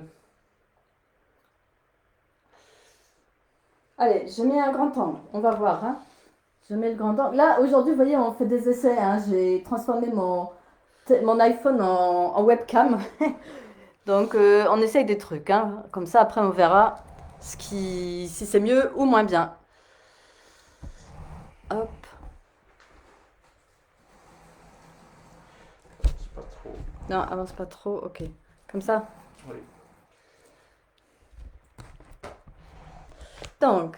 Allez, je mets un grand angle. On va voir, hein. Je mets le grand angle. Là, aujourd'hui, vous voyez, on fait des essais, hein. J'ai transformé mon iPhone en webcam. Donc, on essaye des trucs, hein. Comme ça, après, on verra si c'est mieux ou moins bien. Hop. C'est pas trop. Non, avance pas trop. Ok. Comme ça. Oui. Donc.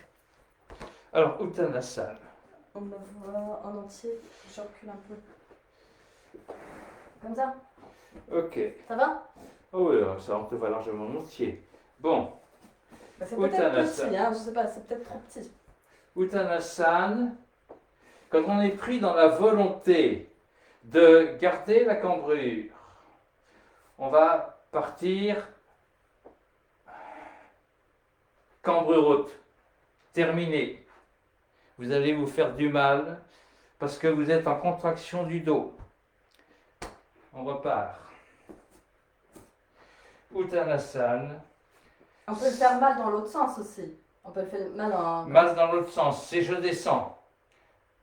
Alors, Uttanasana. On me voit en entier. Je recule un peu. Comme ça. Ok. Ça va? Oh oui, ça on te voit largement en entier. Bon. Bah, c'est peut-être Uttanasana. petit, hein. Je sais pas, c'est peut-être trop petit. Uttanasana, quand on est pris dans la volonté de garder la cambrure, on va partir cambrure haute, terminé. Vous allez vous faire du mal parce que vous êtes en contraction du dos. On repart. Uttanasana. On peut le faire mal dans l'autre sens aussi. On peut le faire mal en... Mal dans l'autre sens, c'est je descends.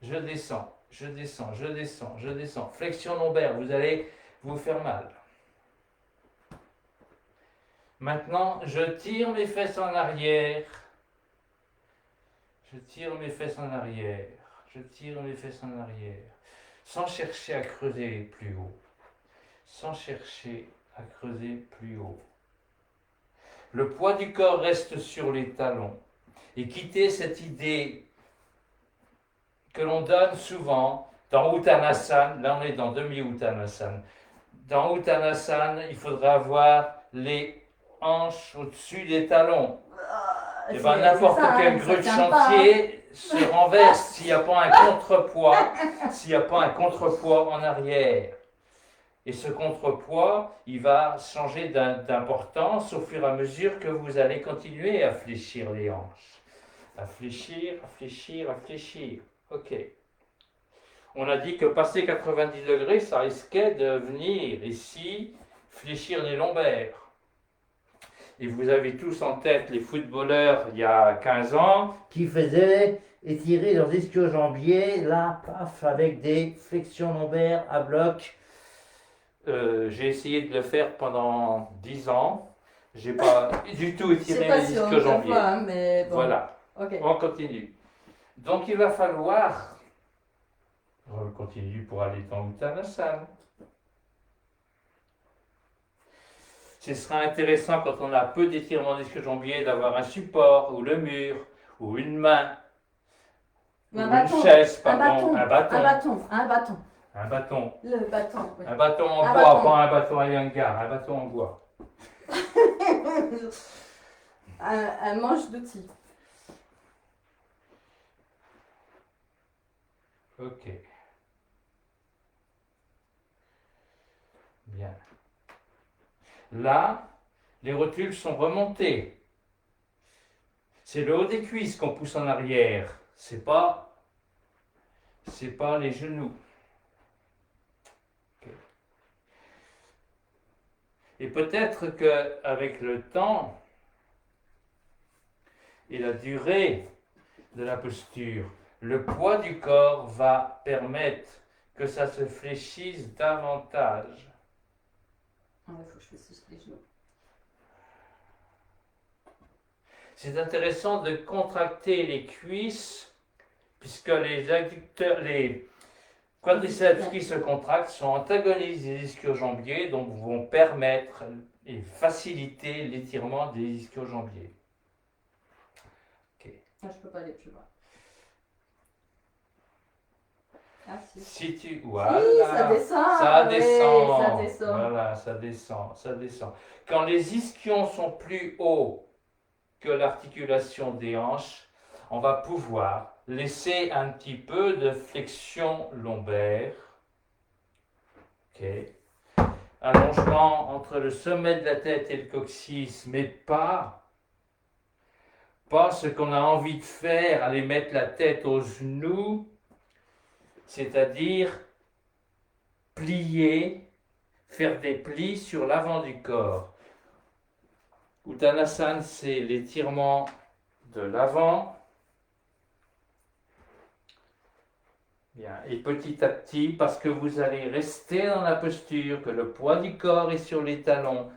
Je descends, je descends, je descends, je descends. Flexion lombaire, vous allez vous faire mal. Maintenant, je tire mes fesses en arrière. Je tire mes fesses en arrière. Je tire mes fesses en arrière. Sans chercher à creuser plus haut. Sans chercher à creuser plus haut. Le poids du corps reste sur les talons. Et quitter cette idée que l'on donne souvent dans Uttanasana, là on est dans demi-Uttanasana. Dans Uttanasana, il faudra avoir les hanches au-dessus des talons. Et bien n'importe quel grue de chantier se renverse s'il n'y a pas un contrepoids, s'il n'y a pas un contrepoids en arrière. Et ce contrepoids, il va changer d'importance au fur et à mesure que vous allez continuer à fléchir les hanches. À fléchir, à fléchir, à fléchir. Ok. On a dit que passer 90 degrés, ça risquait de venir ici fléchir les lombaires. Et vous avez tous en tête les footballeurs il y a 15 ans qui faisaient étirer leurs ischio-jambiers, là, paf, avec des flexions lombaires à bloc. J'ai essayé de le faire pendant 10 ans. J'ai pas du tout étiré mes ischio-jambiers. Hein, mais bon. Voilà. Okay. On continue. Donc il va falloir... On continue pour aller dans Uttanasana. Ce sera intéressant quand on a peu d'étirement d'ischio-jambier d'avoir un support, ou le mur, ou une main, ou une chaise, pardon, un bâton. Un bâton. Le bâton, oui. Un bâton en Un bois, bâton. pas un bâton à yangar, un bâton en bois. Un manche d'outils. Ok. Bien. Là, les rotules sont remontées. C'est le haut des cuisses qu'on pousse en arrière. C'est pas les genoux. Ok. Et peut-être qu'avec le temps et la durée de la posture, le poids du corps va permettre que ça se fléchisse davantage. Il faut que je fasse les genoux. C'est intéressant de contracter les cuisses puisque les adducteurs, les quadriceps qui se contractent sont antagonistes des ischio-jambiers, donc vont permettre et faciliter l'étirement des ischio-jambiers. Okay. Ah, je peux pas aller plus loin. Ah, si. Si tu voilà, oui, ça descend. ça oui, descend. ça descend. Voilà, ça descend, ça descend. Quand les ischions sont plus hauts que l'articulation des hanches, on va pouvoir laisser un petit peu de flexion lombaire. Ok. Allongement entre le sommet de la tête et le coccyx, mais pas ce qu'on a envie de faire, aller mettre la tête aux genoux, c'est-à-dire plier, faire des plis sur l'avant du corps. Uttanasana, c'est l'étirement de l'avant. Bien. Et petit à petit, parce que vous allez rester dans la posture, que le poids du corps est sur les talons,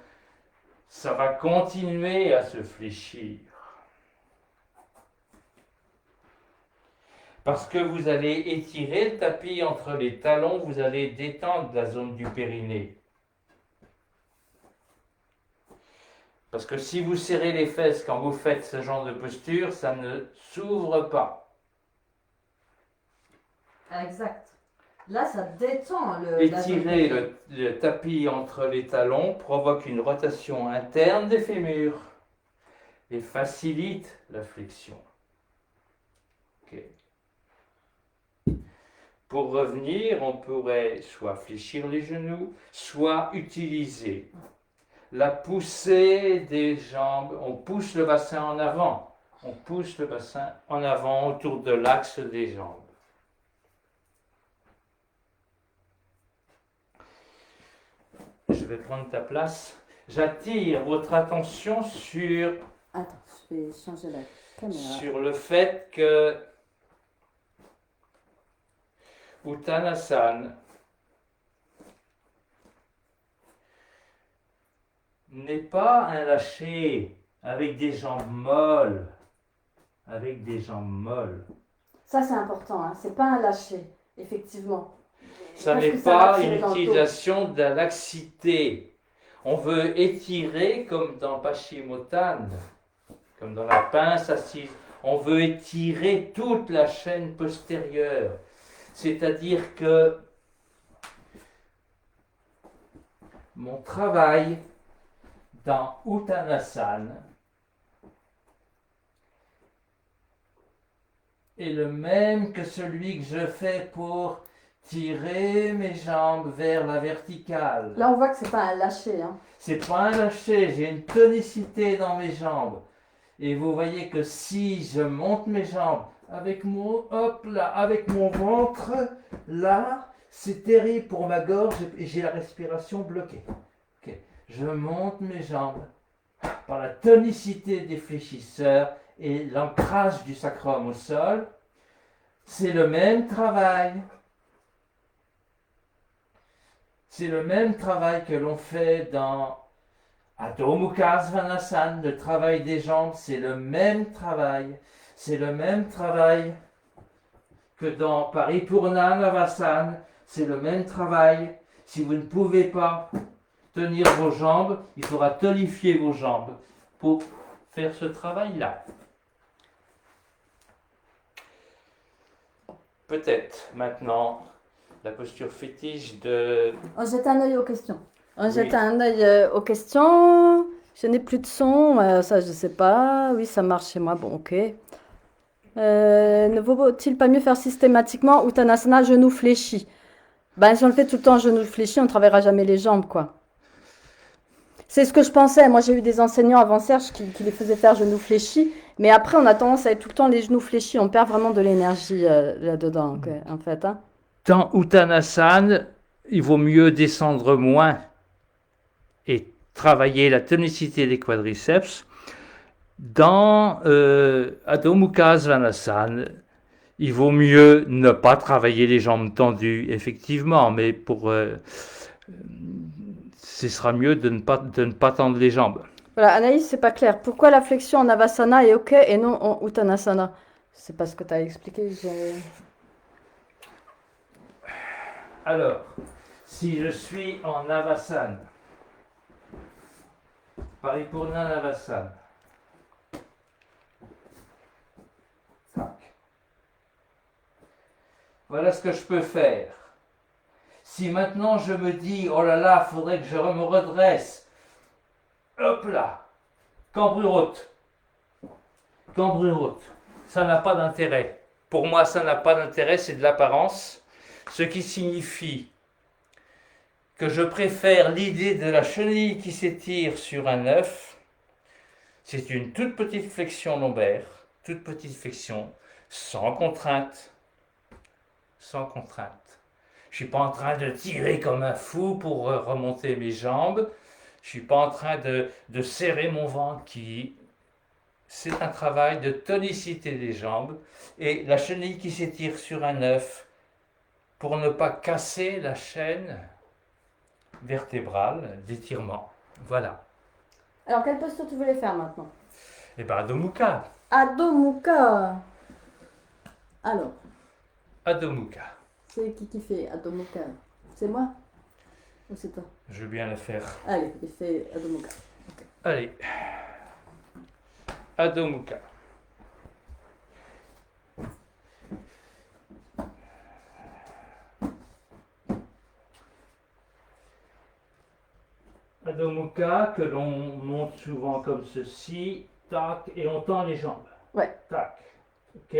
ça va continuer à se fléchir. Parce que vous allez étirer le tapis entre les talons, vous allez détendre la zone du périnée. Parce que si vous serrez les fesses quand vous faites ce genre de posture, ça ne s'ouvre pas. Exact. Là, ça détend Étirer le tapis entre les talons provoque une rotation interne des fémurs et facilite la flexion. Okay. Pour revenir, on pourrait soit fléchir les genoux, soit utiliser la poussée des jambes. On pousse le bassin en avant. On pousse le bassin en avant autour de l'axe des jambes. Je vais prendre ta place. J'attire votre attention sur... Attends, je vais changer la caméra. Sur le fait que Uttanasana n'est pas un lâcher avec des jambes molles. Avec des jambes molles. Ça, c'est important, hein. C'est pas un lâcher, effectivement. Ça Parce n'est que ça va pas tirer une dans le dos. utilisation de la laxité. On veut étirer comme dans Paschimottanasana, comme dans la pince assise. On veut étirer toute la chaîne postérieure. C'est-à-dire que mon travail dans Uttanasana est le même que celui que je fais pour tirer mes jambes vers la verticale. Là, on voit que c'est pas un lâcher, hein. C'est pas un lâcher, j'ai une tonicité dans mes jambes. Et vous voyez que si je monte mes jambes avec mon ventre là, c'est terrible pour ma gorge et j'ai la respiration bloquée. Okay. Je monte mes jambes par la tonicité des fléchisseurs et l'ancrage du sacrum au sol. C'est le même travail. C'est le même travail que l'on fait dans Adho Mukha Svanasana, le travail des jambes, c'est le même travail. C'est le même travail que dans Paripurna Navasana, c'est le même travail. Si vous ne pouvez pas tenir vos jambes, il faudra tonifier vos jambes pour faire ce travail-là. Peut-être maintenant la posture fétiche de... On jette un œil aux questions. On Oui. jette un œil aux questions. Je n'ai plus de son, ça je sais pas. Oui, ça marche chez moi, bon, ok. Ne vaut-il pas mieux faire systématiquement Uttanasana genou fléchi? Ben, si on le fait tout le temps genou fléchi, on ne travaillera jamais les jambes, quoi. C'est ce que je pensais. Moi, j'ai eu des enseignants avant Serge qui les faisaient faire genoux fléchis. Mais après, on a tendance à être tout le temps les genoux fléchis. On perd vraiment de l'énergie là-dedans, en fait. Hein. Dans Uttanasana, il vaut mieux descendre moins et travailler la tonicité des quadriceps. Dans Adho Mukha Svanasana, il vaut mieux ne pas travailler les jambes tendues, effectivement, mais ce sera mieux de ne pas tendre les jambes. Voilà, Anaïs, c'est pas clair. Pourquoi la flexion en Avasana est OK et non en Uttanasana? C'est pas ce que tu as expliqué. Alors, si je suis en Avasana, Paripurna Navasana, voilà ce que je peux faire. Si maintenant je me dis, oh là là, il faudrait que je me redresse, hop là, cambrure haute, ça n'a pas d'intérêt. Pour moi, ça n'a pas d'intérêt, c'est de l'apparence, ce qui signifie que je préfère l'idée de la chenille qui s'étire sur un œuf. C'est une toute petite flexion lombaire, toute petite flexion, sans contrainte. Sans contrainte. Je ne suis pas en train de tirer comme un fou pour remonter mes jambes. Je ne suis pas en train de serrer mon ventre c'est un travail de tonicité des jambes et la chenille qui s'étire sur un œuf pour ne pas casser la chaîne vertébrale d'étirement. Voilà. Alors, quelle posture tu voulais faire maintenant? Et bien, Adho Mukha. Adho Mukha. Alors, Adho Mukha. c'est qui fait Adho Mukha? C'est moi? Ou c'est toi? Je veux bien le faire. Allez, il fait Adho Mukha. Okay. Allez. Adho Mukha. Adho Mukha que l'on monte souvent comme ceci, tac, et on tend les jambes. Ouais. Tac. Ok.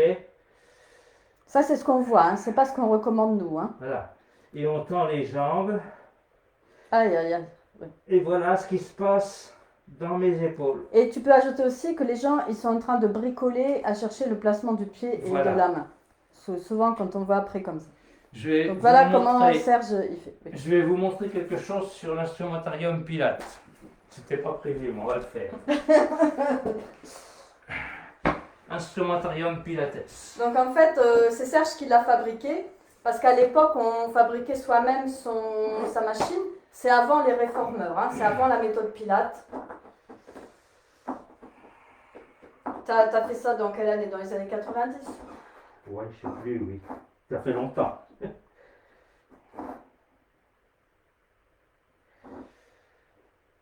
Ça, c'est ce qu'on voit, hein. C'est pas ce qu'on recommande nous. Hein. Voilà. Et on tend les jambes. Aïe, aïe, aïe. Ouais. Et voilà ce qui se passe dans mes épaules. Et tu peux ajouter aussi que les gens, ils sont en train de bricoler à chercher le placement du pied et Voilà. de la main. Souvent, quand on voit après comme ça. Donc Vous voilà montrer, comment Serge il fait. Oui. Je vais vous montrer quelque chose sur l'instrumentarium Pilates. C'était pas prévu, mais on va le faire. Instrumentarium Pilates. Donc en fait, c'est Serge qui l'a fabriqué. Parce qu'à l'époque, on fabriquait soi-même sa machine. C'est avant les réformeurs, hein. C'est avant la méthode Pilates. T'as fait ça dans quelle année? Dans les années 90? Ouais, je sais plus, oui. Ça fait longtemps.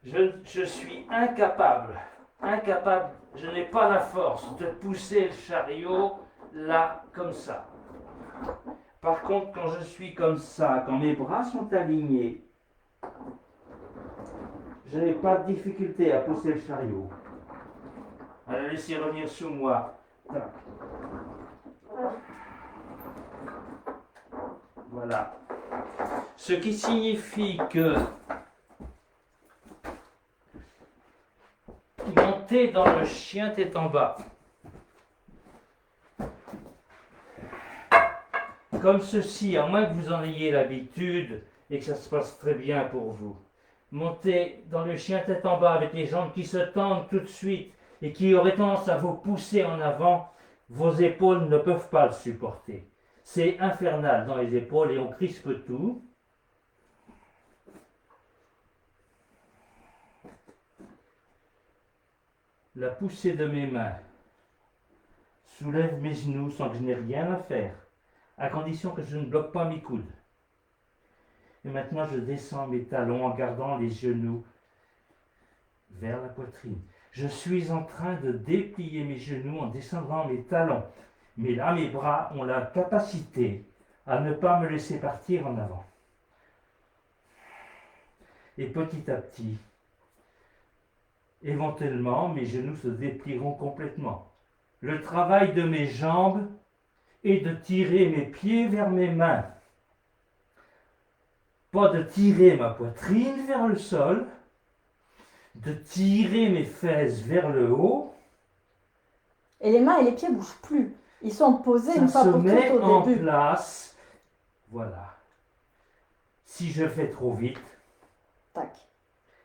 Je suis incapable, je n'ai pas la force de pousser le chariot là, comme ça. Par contre, quand je suis comme ça, quand mes bras sont alignés, je n'ai pas de difficulté à pousser le chariot. À le laisser revenir sur moi. Tac. Voilà. Ce qui signifie que monter dans le chien tête en bas, comme ceci, à moins que vous en ayez l'habitude et que ça se passe très bien pour vous. Montez dans le chien tête en bas avec les jambes qui se tendent tout de suite et qui auraient tendance à vous pousser en avant, vos épaules ne peuvent pas le supporter. C'est infernal dans les épaules et on crispe tout. La poussée de mes mains soulève mes genoux sans que je n'ai rien à faire, à condition que je ne bloque pas mes coudes. Et maintenant, je descends mes talons en gardant les genoux vers la poitrine. Je suis en train de déplier mes genoux en descendant mes talons. Mais là, mes bras ont la capacité à ne pas me laisser partir en avant. Et petit à petit, éventuellement, mes genoux se déplieront complètement. Le travail de mes jambes est de tirer mes pieds vers mes mains. Pas de tirer ma poitrine vers le sol, de tirer mes fesses vers le haut. Et les mains et les pieds ne bougent plus. Ils sont posés Ça une fois se pour met toutes en au début. place. Voilà. Si je fais trop vite, Tac.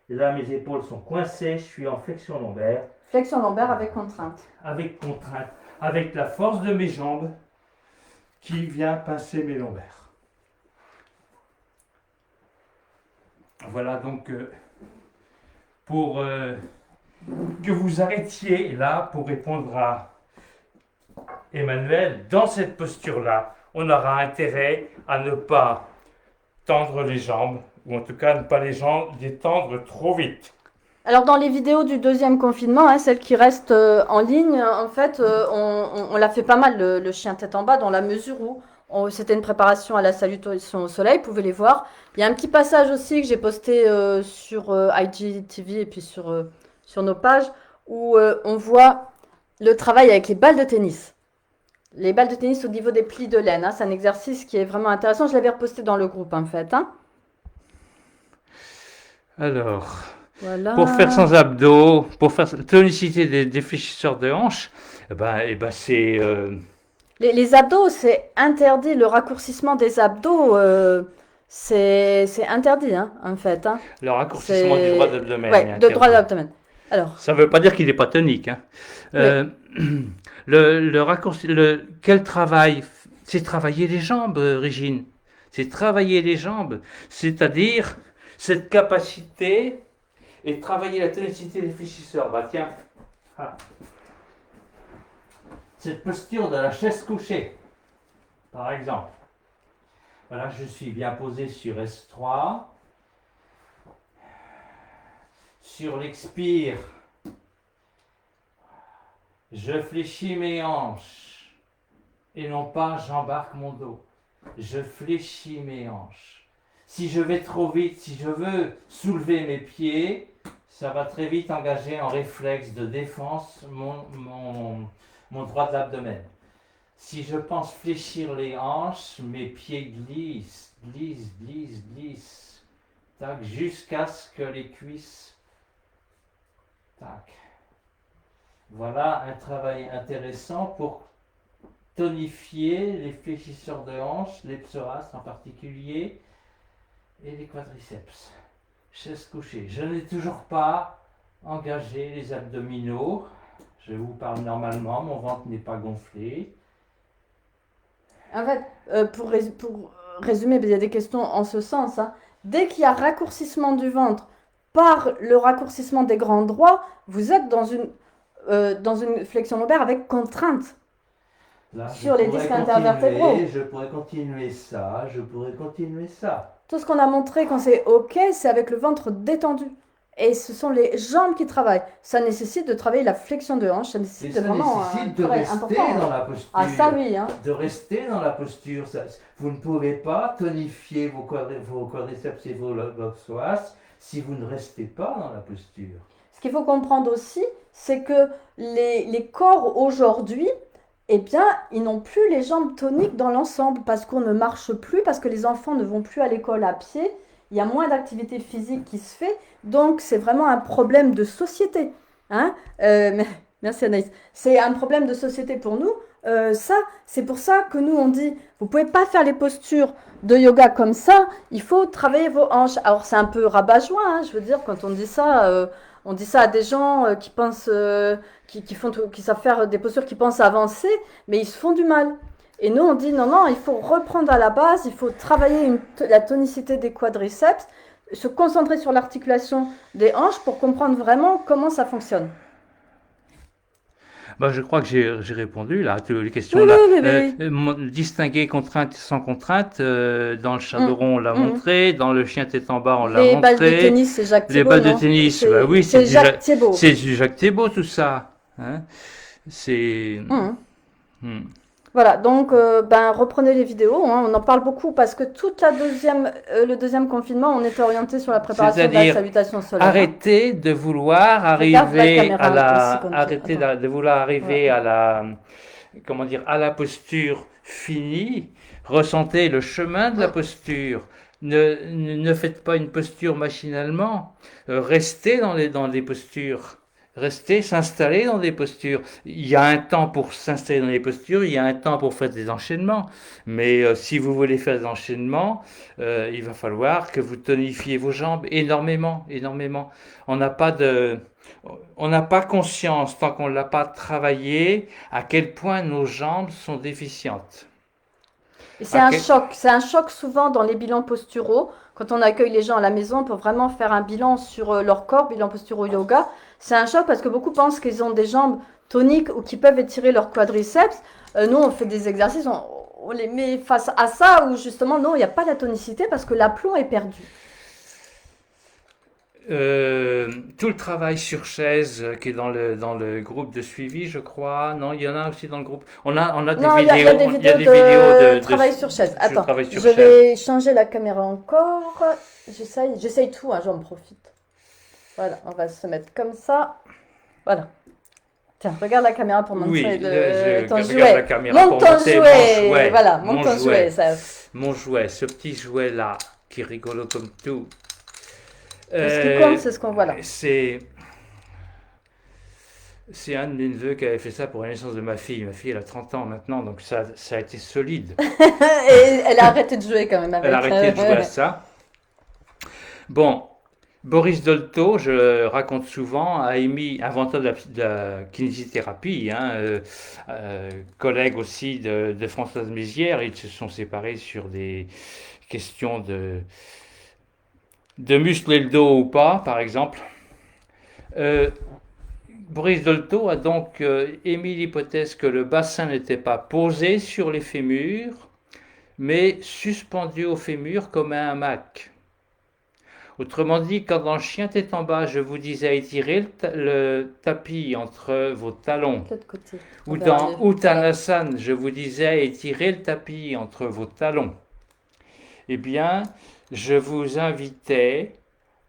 là mes épaules sont coincées, je suis en flexion lombaire. Flexion lombaire avec contrainte. Avec contrainte, avec la force de mes jambes qui vient pincer mes lombaires. Voilà donc pour que vous arrêtiez là pour répondre à Emmanuel, dans cette posture-là, on aura intérêt à ne pas tendre les jambes, ou en tout cas ne pas les tendre trop vite. Alors dans les vidéos du deuxième confinement, hein, celles qui restent en ligne, en fait, on l'a fait pas mal, le chien tête en bas, dans la mesure où c'était une préparation à la salutation au soleil, vous pouvez les voir. Il y a un petit passage aussi que j'ai posté sur IGTV et puis sur nos pages, où on voit le travail avec les balles de tennis. Les balles de tennis au niveau des plis de laine, hein, c'est un exercice qui est vraiment intéressant. Je l'avais reposté dans le groupe en fait. Hein. Alors, voilà. Pour faire sans abdos, pour faire tonicité des fléchisseurs de hanches, c'est... Les abdos, c'est interdit. Le raccourcissement des abdos, c'est interdit, hein, en fait. Hein. Le raccourcissement du droit d'abdomen. Oui, de droit d'abdomen. Alors. Ça ne veut pas dire qu'il n'est pas tonique. Hein. Quel travail? C'est travailler les jambes, Régine. C'est travailler les jambes. C'est-à-dire cette capacité et travailler la tonicité des fléchisseurs. Bah tiens. Ah. Cette posture de la chaise couchée, par exemple. Voilà, je suis bien posé sur S3. Sur l'expire, je fléchis mes hanches et non pas j'embarque mon dos. Je fléchis mes hanches. Si je vais trop vite, si je veux soulever mes pieds, ça va très vite engager en réflexe de défense mon droit de l'abdomen. Si je pense fléchir les hanches, mes pieds glissent, tac, jusqu'à ce que les cuisses... Tac. Voilà un travail intéressant pour tonifier les fléchisseurs de hanches, les psoas en particulier, et les quadriceps. Chaise couchée. Je n'ai toujours pas engagé les abdominaux. Je vous parle normalement, mon ventre n'est pas gonflé. En fait, pour résumer, il y a des questions en ce sens. Hein. Dès qu'il y a raccourcissement du ventre par le raccourcissement des grands droits, vous êtes dans une flexion lombaire avec contrainte. Là, sur les disques intervertébraux. Je pourrais continuer ça, Tout ce qu'on a montré quand c'est OK, c'est avec le ventre détendu. Et ce sont les jambes qui travaillent. Ça nécessite de travailler la flexion de hanche, ça nécessite vraiment de rester important. Dans la posture. Ah ça oui. Hein. De rester dans la posture. Vous ne pouvez pas tonifier vos quadriceps et vos psoas si vous ne restez pas dans la posture. Ce qu'il faut comprendre aussi, c'est que les corps aujourd'hui, eh bien, ils n'ont plus les jambes toniques dans l'ensemble parce qu'on ne marche plus, parce que les enfants ne vont plus à l'école à pied. Il y a moins d'activité physique qui se fait, donc c'est vraiment un problème de société. Hein merci Anaïs. C'est un problème de société pour nous. C'est pour ça que nous on dit, vous pouvez pas faire les postures de yoga comme ça, il faut travailler vos hanches. Alors c'est un peu rabat-joie, hein, je veux dire, quand on dit ça à des gens qui pensent, qui savent faire des postures, qui pensent avancer, mais ils se font du mal. Et nous, on dit non, il faut reprendre à la base, il faut travailler la tonicité des quadriceps, se concentrer sur l'articulation des hanches pour comprendre vraiment comment ça fonctionne. Je crois que j'ai répondu là à toutes les questions. Oui. Distinguer contrainte sans contrainte, dans le Chadoron on l'a montré, dans le chien tête en bas on l'a montré. Les balles de tennis, c'est Jacques Thibault. Les balles de tennis, oui, c'est Jacques Thibault. C'est du Jacques Thibault tout ça. Hein, c'est... Voilà, donc reprenez les vidéos, hein, on en parle beaucoup parce que le deuxième confinement, on était orienté sur la préparation de la C'est-à-dire salutation solaire. Hein. arrêter de vouloir Regarde la arriver à caméra la, aussi comme tu... arrêter Attends. de vouloir Voilà. arriver à la, comment dire, à la posture finie. Ressentez le chemin de la posture. Ne faites pas une posture machinalement. Restez dans les postures. Restez, s'installer dans des postures. Il y a un temps pour s'installer dans les postures, il y a un temps pour faire des enchaînements. Mais si vous voulez faire des enchaînements, il va falloir que vous tonifiez vos jambes énormément, énormément. On n'a pas de, on n'a pas conscience, tant qu'on ne l'a pas travaillé, à quel point nos jambes sont déficientes. Et c'est un choc souvent dans les bilans posturaux. Quand on accueille les gens à la maison pour vraiment faire un bilan sur leur corps, bilan posturaux yoga, c'est un choc parce que beaucoup pensent qu'ils ont des jambes toniques ou qu'ils peuvent étirer leurs quadriceps. Nous, on fait des exercices, on les met face à ça où justement, non, il n'y a pas de tonicité parce que l'aplomb est perdu. Tout le travail sur chaise qui est dans le groupe de suivi, je crois. Non, il y en a aussi dans le groupe. On a des Non, vidéos. il y a des Il y a vidéos des vidéos de travail sur chaise. sur Attends, travail sur je chaise. vais changer la caméra encore. J'essaye tout, hein, j'en profite. Voilà, on va se mettre comme ça. Voilà. Tiens, regarde la caméra pour montrer Oui, ton je regarde jouet. la caméra Monte pour ton montrer jouet. mon jouet. Voilà, Mon monte ton jouet. jouet. Ça. Mon jouet, ce petit jouet-là, qui est rigolo comme tout. Ce qui compte, c'est ce qu'on voit là. C'est un de mes neveux qui avait fait ça pour la naissance de ma fille. Ma fille, elle a 30 ans maintenant, donc ça a été solide. Et elle a arrêté de jouer quand même avec. Elle a arrêté de jouer à ça. Bon, Boris Dolto, je le raconte souvent, a émis, inventeur de la kinésithérapie, hein, collègue aussi de Françoise Mézières. Ils se sont séparés sur des questions de muscler le dos ou pas, par exemple. Boris Dolto a donc émis l'hypothèse que le bassin n'était pas posé sur les fémurs, mais suspendu au fémur comme un hamac. Autrement dit, quand dans le chien tête en bas, je vous disais étirer le tapis entre vos talons, ou dans Uttanasana, je vous disais étirer le tapis entre vos talons, eh bien, je vous invitais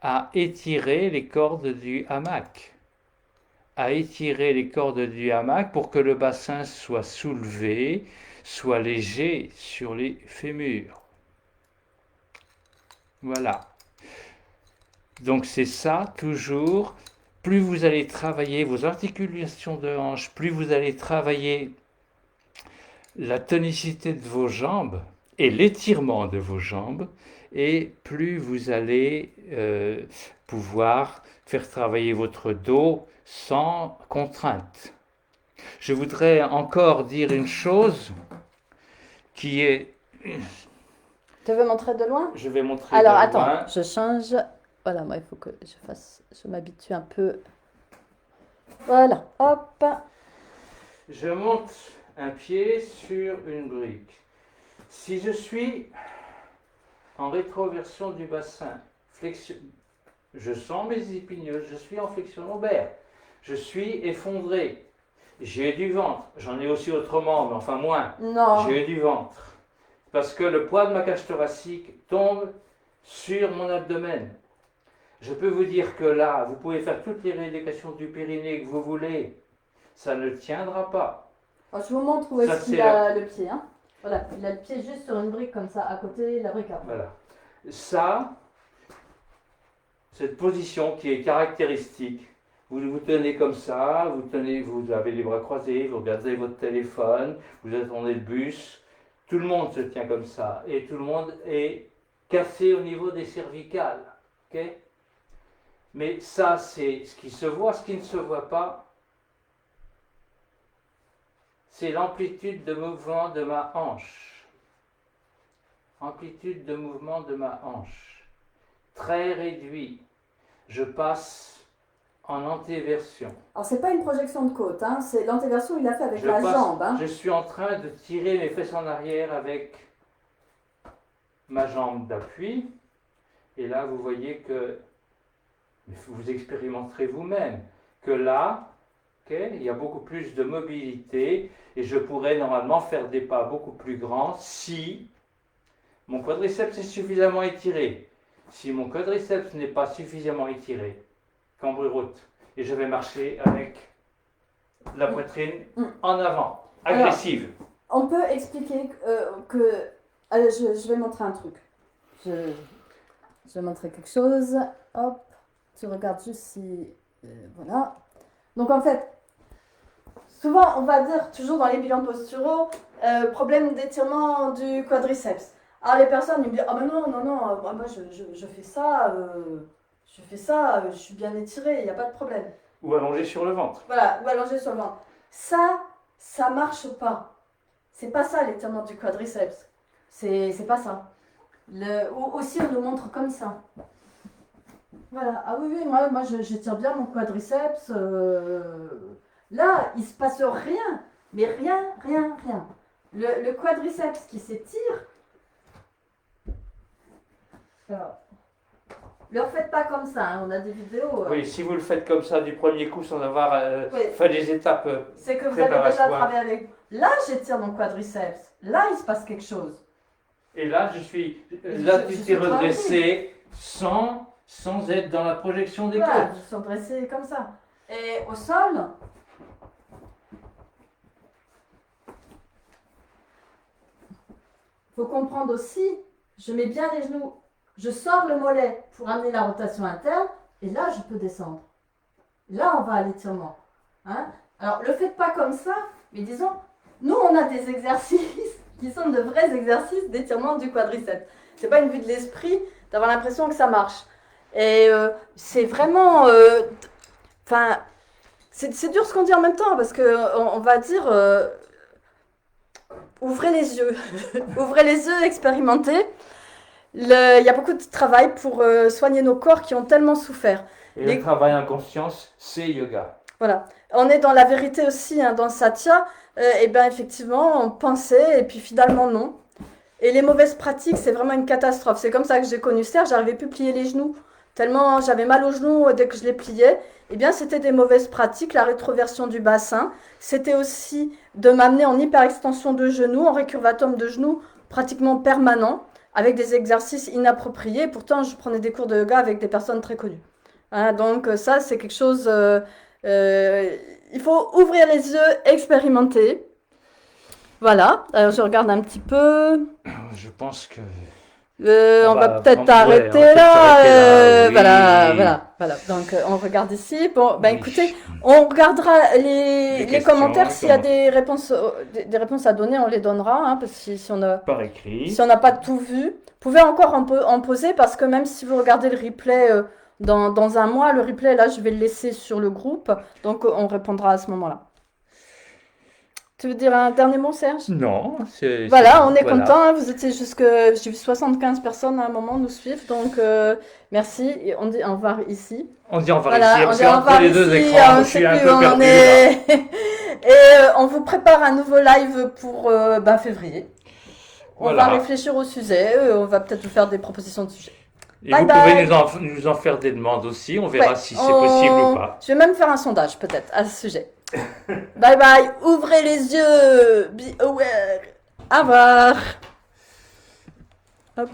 à étirer les cordes du hamac. À étirer les cordes du hamac pour que le bassin soit soulevé, soit léger sur les fémurs. Voilà. Donc c'est ça, toujours. Plus vous allez travailler vos articulations de hanche, plus vous allez travailler la tonicité de vos jambes et l'étirement de vos jambes, et plus vous allez pouvoir faire travailler votre dos sans contrainte. Je voudrais encore dire une chose qui est... Tu veux montrer de loin? Je vais montrer Alors, de attends, loin. je change. Voilà, moi, il faut que je m'habitue un peu. Voilà, hop. Je monte un pied sur une brique. Si je suis en rétroversion du bassin, flexion, je sens mes épineuses, je suis en flexion lombaire, je suis effondré, j'ai du ventre, j'en ai aussi autrement, mais enfin moins. Non. J'ai du ventre. Parce que le poids de ma cage thoracique tombe sur mon abdomen. Je peux vous dire que là, vous pouvez faire toutes les rééducations du périnée que vous voulez, ça ne tiendra pas. Je vous montre où est-ce qu'il a le pied. Hein. Voilà, il a le pied juste sur une brique comme ça, à côté de la brique. Voilà. Ça, cette position qui est caractéristique, vous vous tenez comme ça, vous avez les bras croisés, vous regardez votre téléphone, vous attendez le bus, tout le monde se tient comme ça, et tout le monde est cassé au niveau des cervicales. Okay? Mais ça, c'est ce qui se voit, ce qui ne se voit pas, c'est l'amplitude de mouvement de ma hanche. Amplitude de mouvement de ma hanche. Très réduit. Je passe en antéversion. Alors, c'est pas une projection de côte, hein, c'est l'antéversion, il l'a fait avec la jambe. Hein. Je suis en train de tirer mes fesses en arrière avec ma jambe d'appui. Et là, vous voyez que, vous expérimenterez vous-même, que là, Ok, il y a beaucoup plus de mobilité et je pourrais normalement faire des pas beaucoup plus grands si mon quadriceps est suffisamment étiré. Si mon quadriceps n'est pas suffisamment étiré, cambre haute, et je vais marcher avec la poitrine en avant, agressive. Alors, on peut expliquer que... Allez, je vais montrer un truc. Je vais montrer quelque chose. Hop, tu regardes juste si... voilà. Donc en fait, souvent on va dire, toujours dans les bilans posturaux, problème d'étirement du quadriceps. Alors les personnes ils me disent, ah ben non, moi je fais ça, je suis bien étiré, il n'y a pas de problème. Ou allongé sur le ventre. Voilà, ou allongé sur le ventre. Ça marche pas. C'est pas ça l'étirement du quadriceps. C'est pas ça. Aussi on nous montre comme ça. Voilà, ah oui, moi j'étire bien mon quadriceps. Là, il se passe rien. Mais rien. Le quadriceps qui s'étire. Alors, ne le refaites pas comme ça, hein, on a des vidéos. Oui, si vous le faites comme ça du premier coup sans avoir Oui. fait des étapes c'est que vous avez déjà travaillé avec. Là, j'étire mon quadriceps. Là, il se passe quelque chose. Et là, là, tu t'es redressé sans être dans la projection des Voilà, côtes. je suis redressée comme ça. Et au sol, il faut comprendre aussi, je mets bien les genoux, je sors le mollet pour amener la rotation interne, et là, je peux descendre. Là, on va à l'étirement. Hein? Alors, ne le faites pas comme ça, mais disons, nous, on a des exercices qui sont de vrais exercices d'étirement du quadriceps. C'est pas une vue de l'esprit d'avoir l'impression que ça marche. Et c'est vraiment... Enfin, c'est dur ce qu'on dit en même temps, parce qu'on va dire... ouvrez les yeux. Ouvrez les yeux, expérimentez. Il y a beaucoup de travail pour soigner nos corps qui ont tellement souffert. Et le travail en conscience, c'est yoga. Voilà. On est dans la vérité aussi, hein, dans le Satya. Et bien effectivement, on pensait, et puis finalement non. Et les mauvaises pratiques, c'est vraiment une catastrophe. C'est comme ça que j'ai connu Serge, j'arrivais plus à plier les genoux. Tellement j'avais mal aux genoux dès que je les pliais. Eh bien, c'était des mauvaises pratiques, la rétroversion du bassin. C'était aussi de m'amener en hyperextension de genoux, en récurvatum de genoux pratiquement permanent, avec des exercices inappropriés. Pourtant, je prenais des cours de yoga avec des personnes très connues. Hein, donc ça, c'est quelque chose... il faut ouvrir les yeux, expérimenter. Voilà, alors je regarde un petit peu. Je pense que... on va peut-être arrêter là. Oui. Voilà. Donc on regarde ici. Bon, ben oui. Écoutez, on regardera les commentaires. S'il y a des réponses à donner, on les donnera. Hein, parce que si on a, par écrit. Si on n'a pas tout vu, vous pouvez encore en poser parce que même si vous regardez le replay dans un mois, le replay là, je vais le laisser sur le groupe. Donc on répondra à ce moment-là. Tu veux dire un dernier mot, Serge? Non. Voilà, on est content. Hein, vous étiez j'ai vu 75 personnes à un moment nous suivre, donc merci. Et on dit au revoir ici. On dit au revoir ici. On dit au revoir les ici. deux écrans, je suis un peu perdu. Et on vous prépare un nouveau live pour février. On va réfléchir au sujet. On va peut-être vous faire des propositions de sujets. Et vous pouvez nous en faire des demandes aussi. On verra si c'est possible ou pas. Je vais même faire un sondage peut-être à ce sujet. Bye bye, ouvrez les yeux, be aware. Au revoir. Hop.